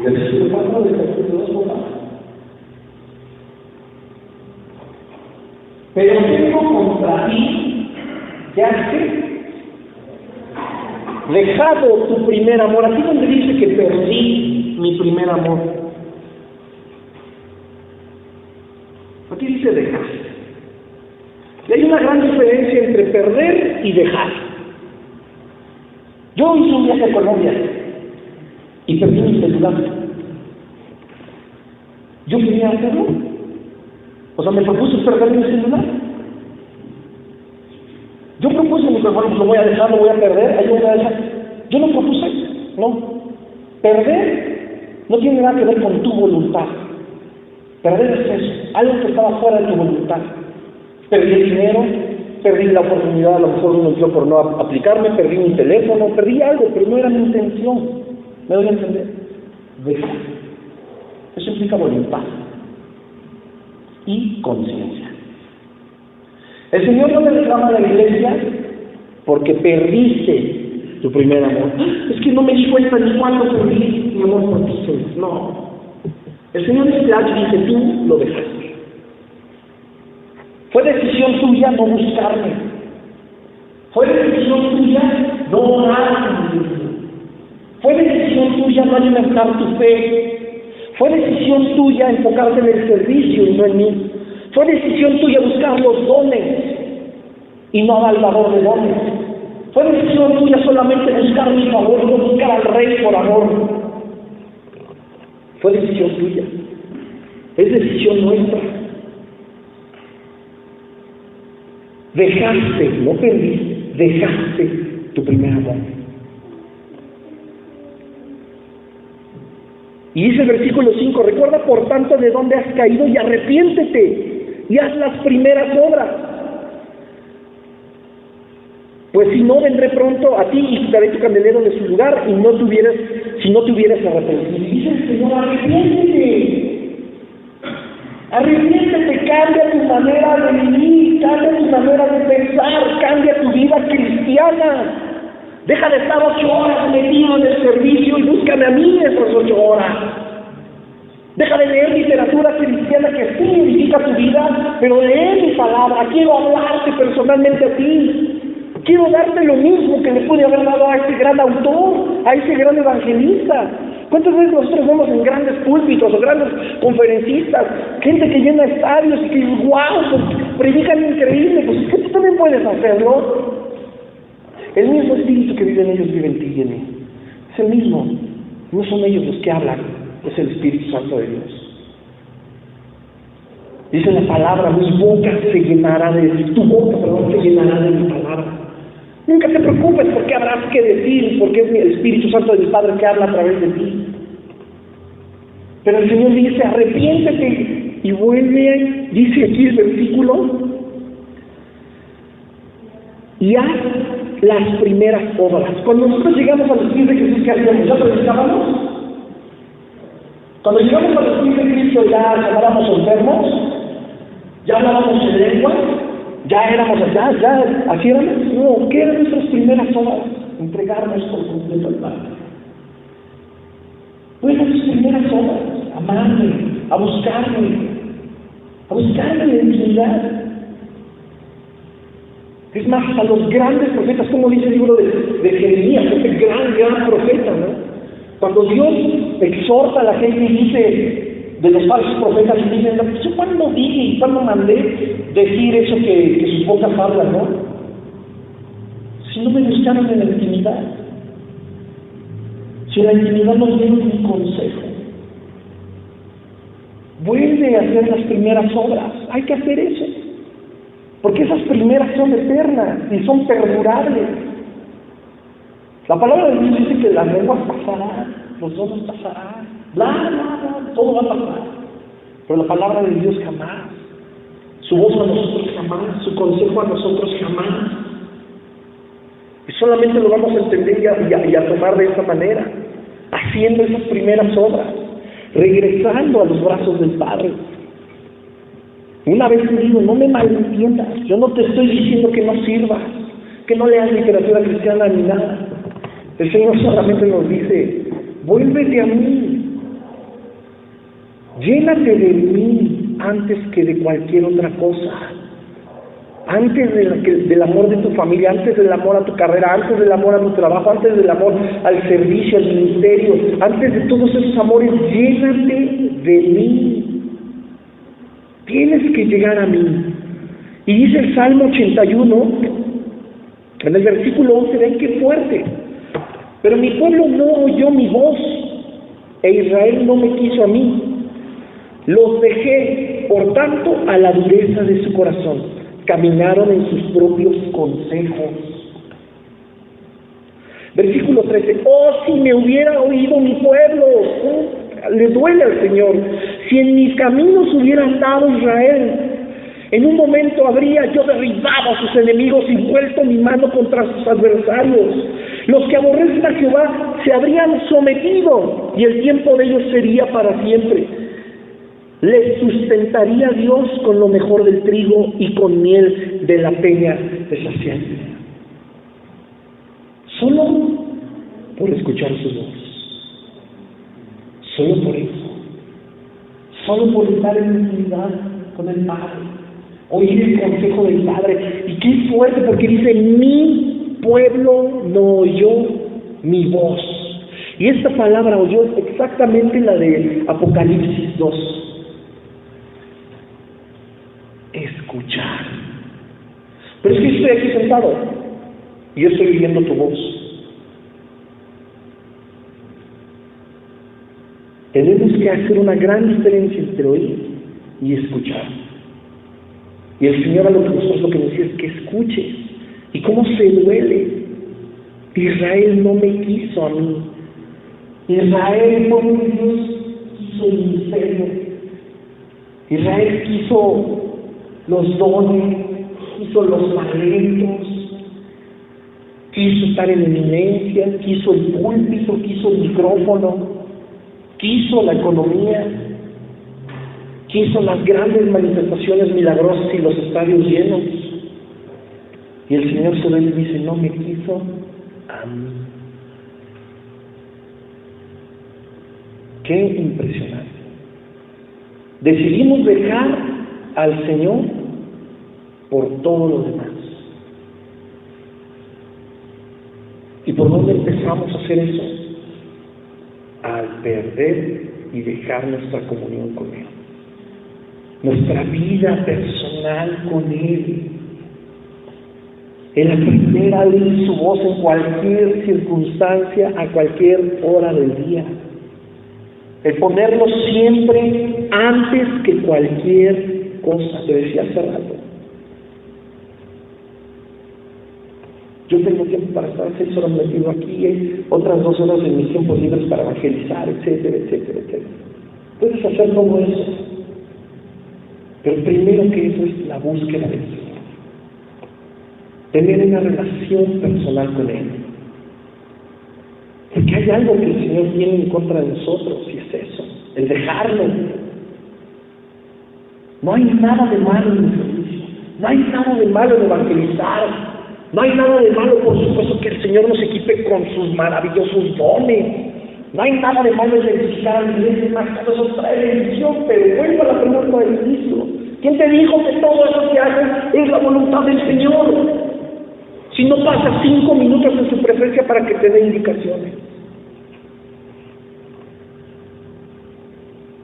El versículo 4 del capítulo 2, por favor. Pero tengo contra ti, ¿qué haces? Dejado tu primer amor. Aquí donde dice que perdí mi primer amor. Aquí dice dejar. Y hay una gran diferencia entre perder y dejar. Yo hice un viaje a Colombia y perdí mi celular. Yo quería hacerlo. O sea, me propuse perder mi celular. Yo propuse, mi hermano, lo voy a dejar, lo voy a perder, ahí lo voy a dejar. Yo lo propuse, no. Perder no tiene nada que ver con tu voluntad. Perder es eso, algo que estaba fuera de tu voluntad. Perdí el dinero, perdí la oportunidad, a lo mejor uno entró por no aplicarme, perdí mi teléfono, perdí algo, pero no era mi intención. ¿Me doy a entender? Dejar. Eso implica voluntad y conciencia. El Señor no le reclama a la iglesia porque perdiste tu primer amor. Es que no me di cuenta ni cuándo perdí mi amor por ti, Señor. No. El Señor es claro y dice, tú lo dejaste. Fue decisión tuya no buscarme. Fue decisión tuya no orar. Fue decisión tuya no alimentar tu fe. Fue decisión tuya enfocarte en el servicio y no en mí. Fue decisión tuya buscar los dones y no dar el valor de dones. Fue decisión tuya solamente buscar mi favor y no buscar al Rey por amor. Fue decisión tuya. Es decisión nuestra. Dejaste, no perdiste, dejaste tu primer amor. Y dice el versículo 5, recuerda por tanto de dónde has caído y arrepiéntete y haz las primeras obras. Pues si no, vendré pronto a ti y quitaré tu candelero de su lugar y si no te hubieras arrepentido. Y dice el Señor, arrepiéntete. Arrepiéntete, cambia tu manera de vivir, cambia tu manera de pensar, cambia tu vida cristiana. Deja de estar 8 horas metido en el servicio y búscame a mí esas 8 horas. Deja de leer literatura cristiana que sí edifica tu vida, pero lee mi palabra. Quiero hablarte personalmente a ti. Quiero darte lo mismo que le pude haber dado a ese gran autor, a ese gran evangelista. ¿Cuántas veces nosotros vemos en grandes púlpitos o grandes conferencistas, gente que llena estadios y que wow, pues predican increíble? Pues es que tú también puedes hacerlo. El mismo espíritu que vive en ellos vive en ti y en mí. Es el mismo. No son ellos los que hablan, es el Espíritu Santo de Dios. Dice la palabra, mi boca se llenará de tu boca, se llenará de mi palabra. Nunca te preocupes porque habrás que decir, porque es el Espíritu Santo del Padre que habla a través de ti. Pero el Señor dice, arrepiéntete y vuelve, dice aquí el versículo, y haz las primeras obras. Cuando nosotros llegamos a los pies de Jesús, ¿qué hacíamos? ¿Ya predicábamos? Cuando llegamos a los pies de Cristo, ya llamábamos enfermos, ya hablábamos en lengua, ya éramos allá, ya hacíamos. No, ¿qué eran nuestras primeras obras? Entregarnos por completo al Padre. ¿Cuáles eran sus primeras obras? Amarme, a buscarme de intimidad. Es más, a los grandes profetas, como dice el libro de Jeremías, ese gran profeta, ¿no? Cuando Dios exhorta a la gente y dice de los falsos profetas, y dicen, ¿yo cuándo dije y cuándo mandé decir eso que sus bocas hablan, no? Si no me buscaron en la intimidad, si en la intimidad no dieron mi consejo, vuelve a hacer las primeras obras. Hay que hacer eso. Porque esas primeras son eternas y son perdurables. La palabra de Dios dice que las lenguas pasarán, los dones pasarán, todo va a pasar. Pero la palabra de Dios jamás. Su voz a nosotros jamás, su consejo a nosotros jamás. Y solamente lo vamos a entender y a tomar de esta manera, haciendo esas primeras obras, regresando a los brazos del Padre. Una vez digo, no me malentiendas, yo no te estoy diciendo que no sirvas, que no leas literatura cristiana ni nada. El Señor solamente nos dice, vuélvete a mí, llénate de mí antes que de cualquier otra cosa, antes del amor de tu familia, antes del amor a tu carrera, antes del amor a tu trabajo, antes del amor al servicio, al ministerio, antes de todos esos amores, llénate de mí. Tienes que llegar a mí. Y dice el Salmo 81, en el versículo 11, ven qué fuerte. Pero mi pueblo no oyó mi voz, e Israel no me quiso a mí. Los dejé, por tanto, a la dureza de su corazón. Caminaron en sus propios consejos. Versículo 13, oh, si me hubiera oído mi pueblo. Le duele al Señor. Si en mis caminos hubiera andado Israel, En un momento habría yo derribado a sus enemigos y vuelto mi mano contra sus adversarios. Los que aborrecen a Jehová se habrían sometido y el tiempo de ellos sería para siempre. Les sustentaría Dios con lo mejor del trigo y con miel de la peña deshaciente. Solo por escuchar su voz. Solo por eso. Solo por estar en intimidad con el Padre. Oír el consejo del Padre. Y qué fuerte, porque dice: mi pueblo no oyó mi voz. Y esta palabra oyó es exactamente la de Apocalipsis 2. Escuchar. Pero es que estoy aquí sentado y yo estoy oyendo tu voz. Tenemos que hacer una gran diferencia entre oír y escuchar. Y el Señor a nosotros lo que nos dice es que escuches. ¿Y cómo se duele? Israel no me quiso a mí. Israel, por Dios, quiso el misterio. Israel quiso los dones, quiso los talentos, quiso estar en eminencia, quiso el púlpito, quiso el micrófono, quiso la economía, quiso las grandes manifestaciones milagrosas y los estadios llenos. Y el Señor se ve y dice: no me quiso a mí. Qué impresionante. Decidimos dejar al Señor por todo lo demás. ¿Y por dónde empezamos a hacer eso? Al perder y dejar nuestra comunión con Él, nuestra vida personal con Él, el aprender a oír su voz en cualquier circunstancia, a cualquier hora del día, el ponerlo siempre antes que cualquier cosa. Te decía hace rato, yo tengo tiempo para estar 6 horas metido aquí, otras 2 horas en mis tiempos libres para evangelizar, etcétera, etcétera, etcétera. Puedes hacer todo eso, pero primero que eso es la búsqueda del Señor, tener una relación personal con Él, porque hay algo que el Señor tiene en contra de nosotros, y es eso, el dejarlo. No hay nada de malo en el servicio, no hay nada de malo en evangelizar, no hay nada de malo, por supuesto, que el Señor nos equipe con sus maravillosos dones, no hay nada de malo en edificar a la iglesia, más todo eso trae bendición. Pero vuelvo a la pregunta del inicio: ¿quién te dijo que todo eso que haces es la voluntad del Señor? Si no pasas 5 minutos en su presencia para que te dé indicaciones.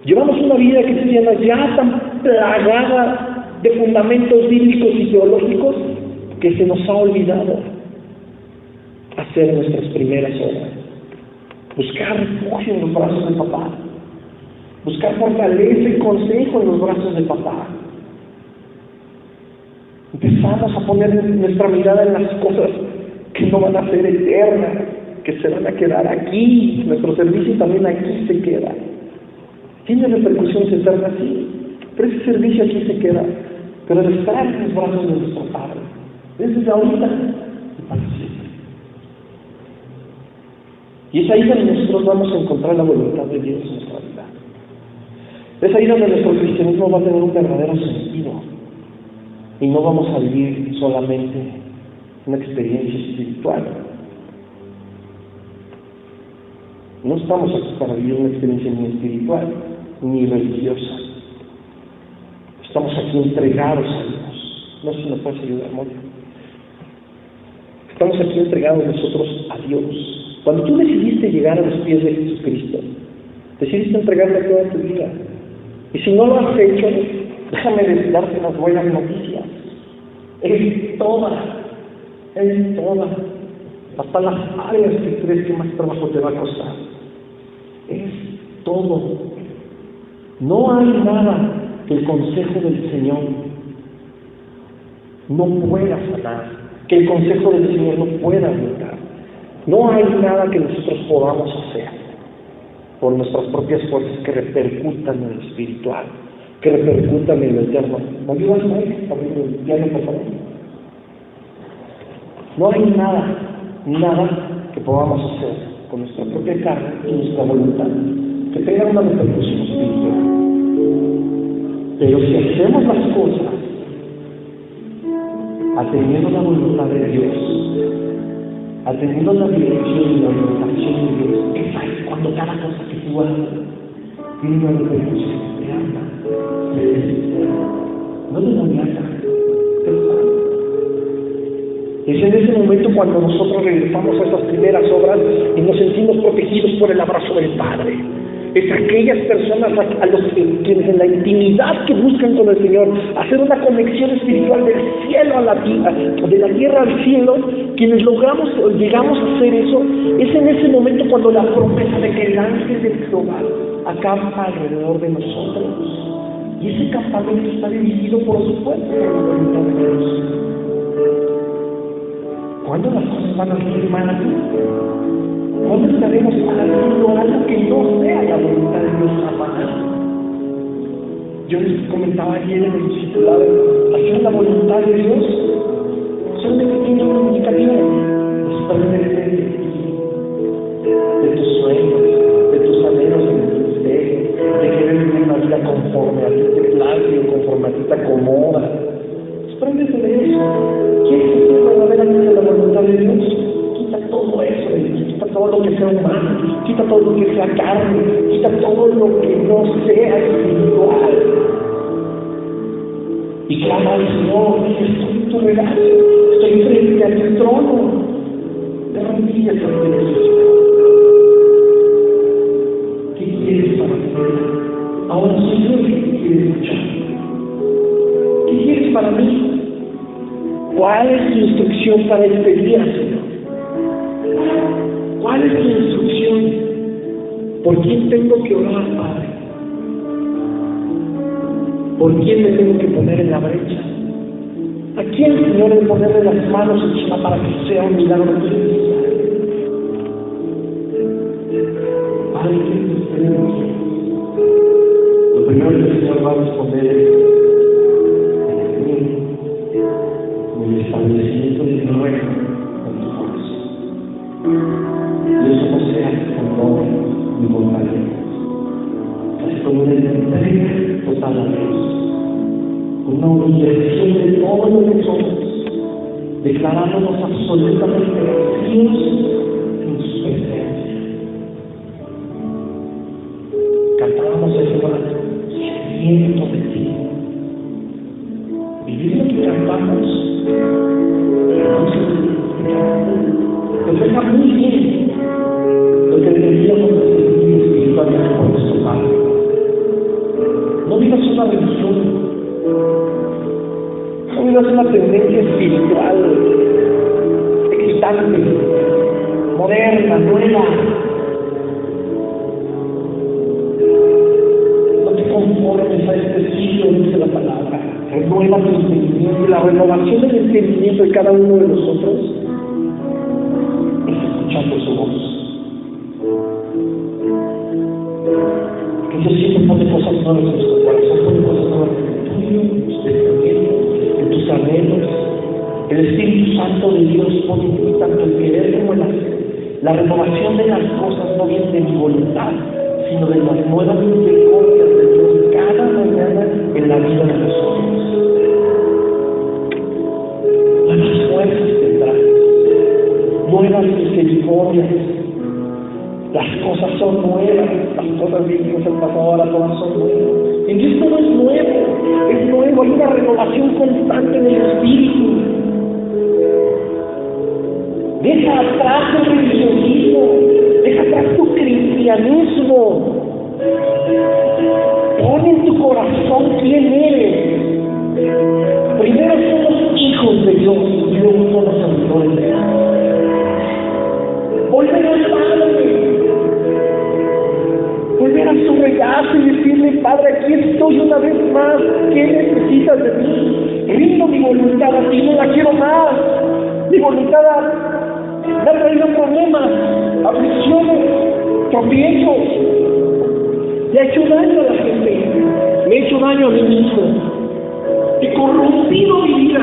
Llevamos una vida cristiana ya tan plagada de fundamentos bíblicos y teológicos que se nos ha olvidado hacer nuestras primeras obras. Buscar refugio en los brazos del papá. Buscar fortaleza y consejo en los brazos del papá. Empezamos a poner nuestra mirada en las cosas que no van a ser eternas, que se van a quedar aquí. Nuestro servicio también aquí se queda. Tiene repercusiones eternas, sí, pero ese servicio aquí se queda. Pero de estar en los brazos de nuestro Padre, desde ahorita y para siempre. Y es ahí donde nosotros vamos a encontrar la voluntad de Dios en nuestra vida. Es ahí donde nuestro cristianismo va a tener un verdadero sentido. Y no vamos a vivir solamente una experiencia espiritual. No estamos aquí para vivir una experiencia ni espiritual ni religiosa. Estamos aquí entregados a Dios. No sé si nos puedes ayudar, Mónica. Estamos aquí entregados nosotros a Dios. Cuando tú decidiste llegar a los pies de Jesucristo, decidiste entregarle toda tu vida. Y si no lo has hecho, déjame darte las buenas noticias. Es toda. Hasta las áreas que crees que más trabajo te va a costar. Es todo. No hay nada que el consejo del Señor no pueda sanar, que el consejo del Señor no pueda ayudar. No hay nada que nosotros podamos hacer por nuestras propias fuerzas que repercutan en lo espiritual. que repercutan en lo eterno. ¿Me ayudas, Mike? Abriendo el piano, por favor. No hay nada que podamos hacer con nuestra propia carne y nuestra voluntad que tenga una repercusión espiritual. Pero si hacemos las cosas atendiendo la voluntad de Dios, atendiendo la dirección y la orientación de Dios, es ahí cuando cada cosa que tú haces tiene una repercusión eterna, no demoníaca. Es en ese momento cuando nosotros regresamos a esas primeras obras y nos sentimos protegidos por el abrazo del Padre. Es aquellas personas a los quienes en la intimidad que buscan con el Señor hacer una conexión espiritual del cielo a la tierra, de la tierra al cielo, quienes llegamos a hacer eso, es en ese momento cuando la promesa de que el ángel de Jehová acampa alrededor de nosotros. Y ese campamento está dividido, por supuesto, por la voluntad de Dios. ¿Cuándo las cosas van a ser malas? ¿Cuándo estaremos haciendo algo que no sea la voluntad de Dios jamás? Yo les comentaba ayer en el discipulado, hacer la voluntad de Dios solamente tiene un indicativo: desprenderte de tus sueños, de tus anhelos, de tus deseos, de querer vivir una vida conforme a ti te place o conforme a ti te acomoda. Despréndete de eso. ¿Quieres hacer verdaderamente la voluntad de Dios? Quita todo eso de ti, quita todo lo que sea humano, quita todo lo que sea carne, quita todo lo que no sea espiritual. Y clama al Señor, estoy en tu regazo, estoy frente a tu trono. De rodillas ante Jesús. ¿Qué quieres para ti? Ahora soy yo el que quiere escuchar. ¿Qué quieres para mí? ¿Cuál es tu instrucción para este día, Señor? ¿Cuál es tu instrucción? ¿Por quién tengo que orar, Padre? ¿Por quién me tengo que poner en la brecha? ¿A quién, Señor, le ponerle las manos encima para que sea un milagro de felicidad? Padre, ¿qué tenemos? Lo primero que el Señor va a responder es el establecimiento de mi reino en tu corazón. Y eso no se hace con nombre ni con palabras. Es con una entrega total a Dios, con una humillación de todo lo que somos, declarándonos absolutamente vacíos en su presencia. Cantábamos ese rato, sediento de ti. Vivir lo que cantamos refleja muy bien lo que deberíamos hacer espiritualmente por nuestro Padre. No vivas una religión, no vivas una tendencia espiritual excitante, moderna, nueva. No te conformes a este siglo, dice la palabra. Renueva tu entendimiento, y la renovación del entendimiento de cada uno de nosotros es escuchando su voz. Que Dios siempre pone cosas nuevas en nuestro corazón, pone cosas nuevas en el tuyo, en tus pensamientos, en tus anhelos. El Espíritu Santo de Dios pone en ti tanto el querer como el hacer. La renovación de las cosas no viene de mi voluntad, sino de las nuevas misericordias de Dios cada mañana en la vida de nosotros. Nuevas fuerzas tendrás, nuevas misericordias. Las cosas son nuevas, las cosas viejas del pasado ahora todas son nuevas. En Dios todo es nuevo, hay una renovación constante en el Espíritu. Deja atrás el religionismo, deja atrás tu cristianismo. Pon en tu corazón quién eres. Primero somos hijos de Dios y luego somos servidores de Dios. Volver al Padre, volver a su regazo y decirle: Padre, aquí estoy una vez más, ¿qué necesitas de mí? Rindo mi voluntad a ti, no la quiero más. Mi voluntad me ha traído problemas, aflicciones, tropiezos. Le ha hecho daño a la gente, me he hecho daño daño a mí mismo. He corrompido mi vida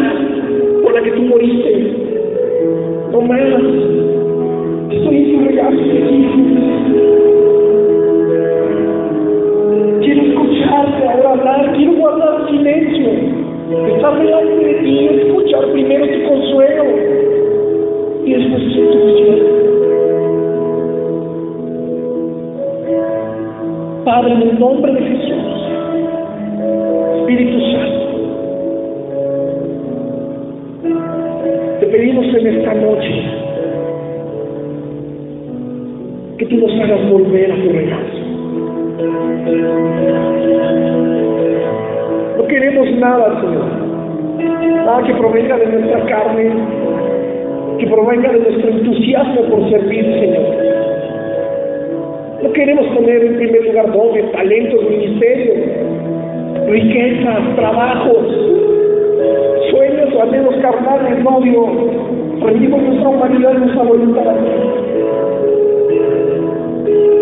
por la que tú moriste. No más. Estoy en tu regazo, Jesús. Quiero escucharte ahora hablar. Quiero guardar silencio. Estar delante de ti, escuchar primero tu consuelo y después tu instrucción. Padre, en el nombre de Jesús, Espíritu Santo, te pedimos en esta noche que tú nos hagas volver a tu regazo. No queremos nada, Señor, nada que provenga de nuestra carne, que provenga de nuestro entusiasmo por servir, Señor. No queremos poner en primer lugar dones, talentos, ministerios, riquezas, trabajos, sueños o anhelos carnales, no, Dios. Rendimos nuestra humanidad y nuestra voluntad a ti.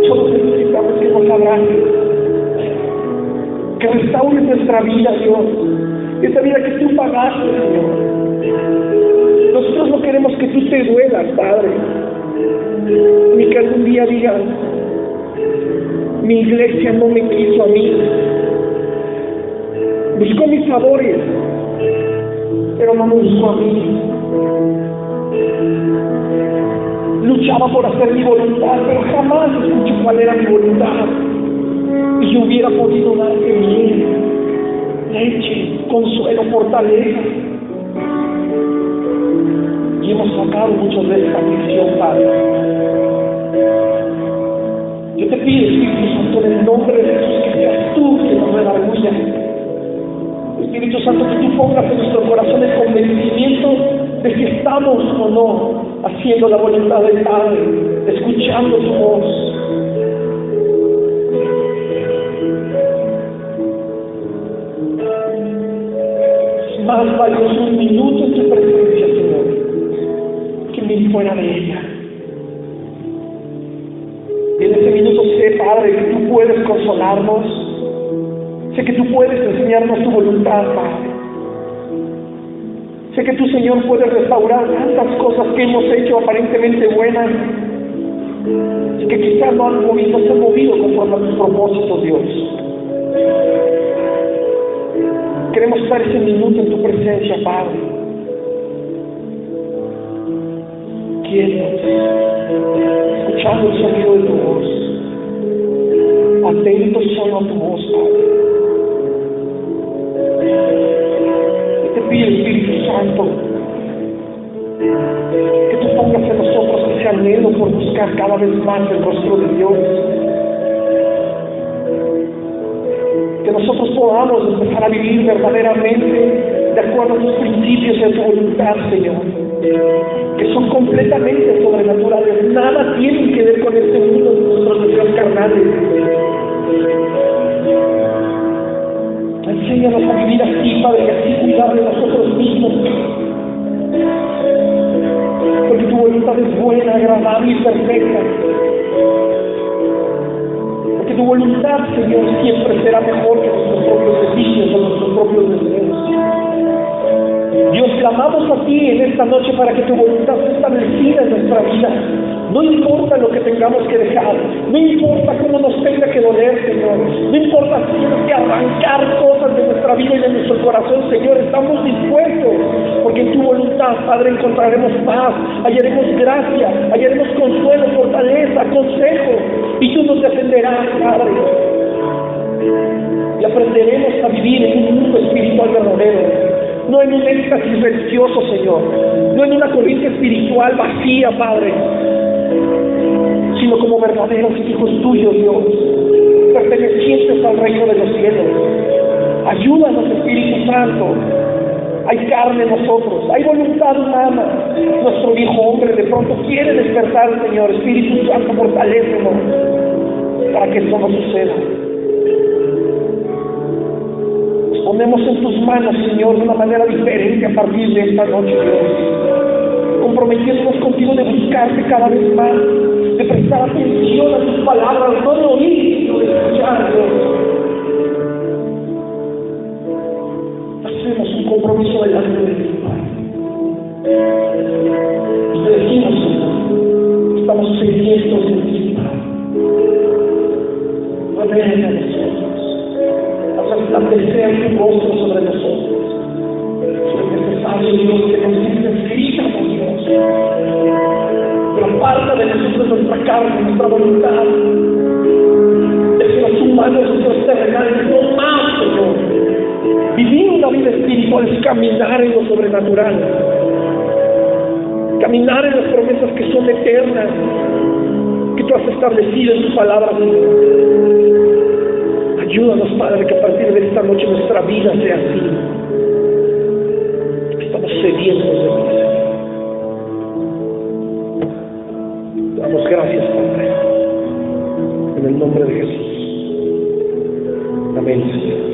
Solo necesitamos que nos abraces, que restaures nuestra vida, Dios, esa vida que tú pagaste, Señor. Nosotros no queremos que tú te duelas, Padre, ni que algún día digas: mi iglesia no me quiso a mí, buscó mis favores, pero no me buscó a mí. Luchaba por hacer mi voluntad, pero jamás escuché cuál era mi voluntad. Y yo hubiera podido darte miel, leche, consuelo, fortaleza. Y hemos sacado muchas veces esta aflicción, Padre. Yo te pido, Espíritu Santo, en el nombre de Jesús, que seas tú que nos redarguya. Espíritu Santo, que tú pongas en nuestro corazón el convencimiento de que estamos o no haciendo la voluntad del Padre, escuchando su voz. Es más valioso un minuto en tu presencia, Señor, que mil fuera de ella. Y en ese minuto sé, Padre, que tú puedes consolarnos. Sé que tú puedes enseñarnos tu voluntad, Padre. Sé que tú, Señor, puedes restaurar tantas cosas que hemos hecho aparentemente buenas y que quizás no se han movido conforme a tus propósitos, Dios. Queremos estar ese minuto en tu presencia, Padre. Quietos, escuchando el sonido de tu voz, atentos solo a tu voz, Padre. Te pido, Espíritu Santo, que tú pongas en nosotros ese anhelo por buscar cada vez más el rostro de Dios. Que nosotros podamos empezar a vivir verdaderamente de acuerdo a tus principios y a tu voluntad, Señor, que son completamente sobrenaturales. Nada tienen que ver con este mundo de nuestros deseos carnales. Enséñanos a vivir así, Padre, y así cuidar de nosotros mismos. Porque tu voluntad es buena, agradable y perfecta. Porque tu voluntad, Señor, siempre será mejor que nuestros propios designios o nuestros propios deseos. Dios, clamamos a ti en esta noche para que tu voluntad sea establecida en nuestra vida. No importa lo que tengamos que dejar, no importa cómo nos tenga que doler, Señor, no importa si tienes que arrancar cosas de nuestra vida y de nuestro corazón, Señor, estamos dispuestos, porque en tu voluntad, Padre, encontraremos paz, hallaremos gracia, hallaremos consuelo, fortaleza, consejo, y tú nos defenderás, Padre, y aprenderemos a vivir en un mundo espiritual verdadero. No en un éxtasis religioso, Señor, no en una corriente espiritual vacía, Padre, sino como verdaderos hijos tuyos, Dios, pertenecientes al reino de los cielos. Ayúdanos, Espíritu Santo. Hay carne en nosotros, hay voluntad humana. Nuestro viejo hombre de pronto quiere despertar, Señor. Espíritu Santo, fortalécenos para que esto no suceda. Ponemos en tus manos, Señor, de una manera diferente a partir de esta noche, Dios. Comprometiéndonos contigo de buscarte cada vez más, de prestar atención a tus palabras, no de oír, sino de escuchar, Dios. ven a nosotros. Haz resplandecer tu rostro sobre nosotros. Es necesario, Dios, que nos necesitamos, Dios. Pero aparta de nosotros nuestra carne, nuestra voluntad. Deseos humanos, deseos terrenales, no más, Señor. Vivir una vida espiritual es caminar en lo sobrenatural. Caminar en las promesas que son eternas, que tú has establecido en tu palabra, Señor. Ayúdanos, Padre, que a partir de esta noche nuestra vida sea así. Estamos sedientos de ti, Señor. Damos gracias, Padre, en el nombre de Jesús. Amén, Señor.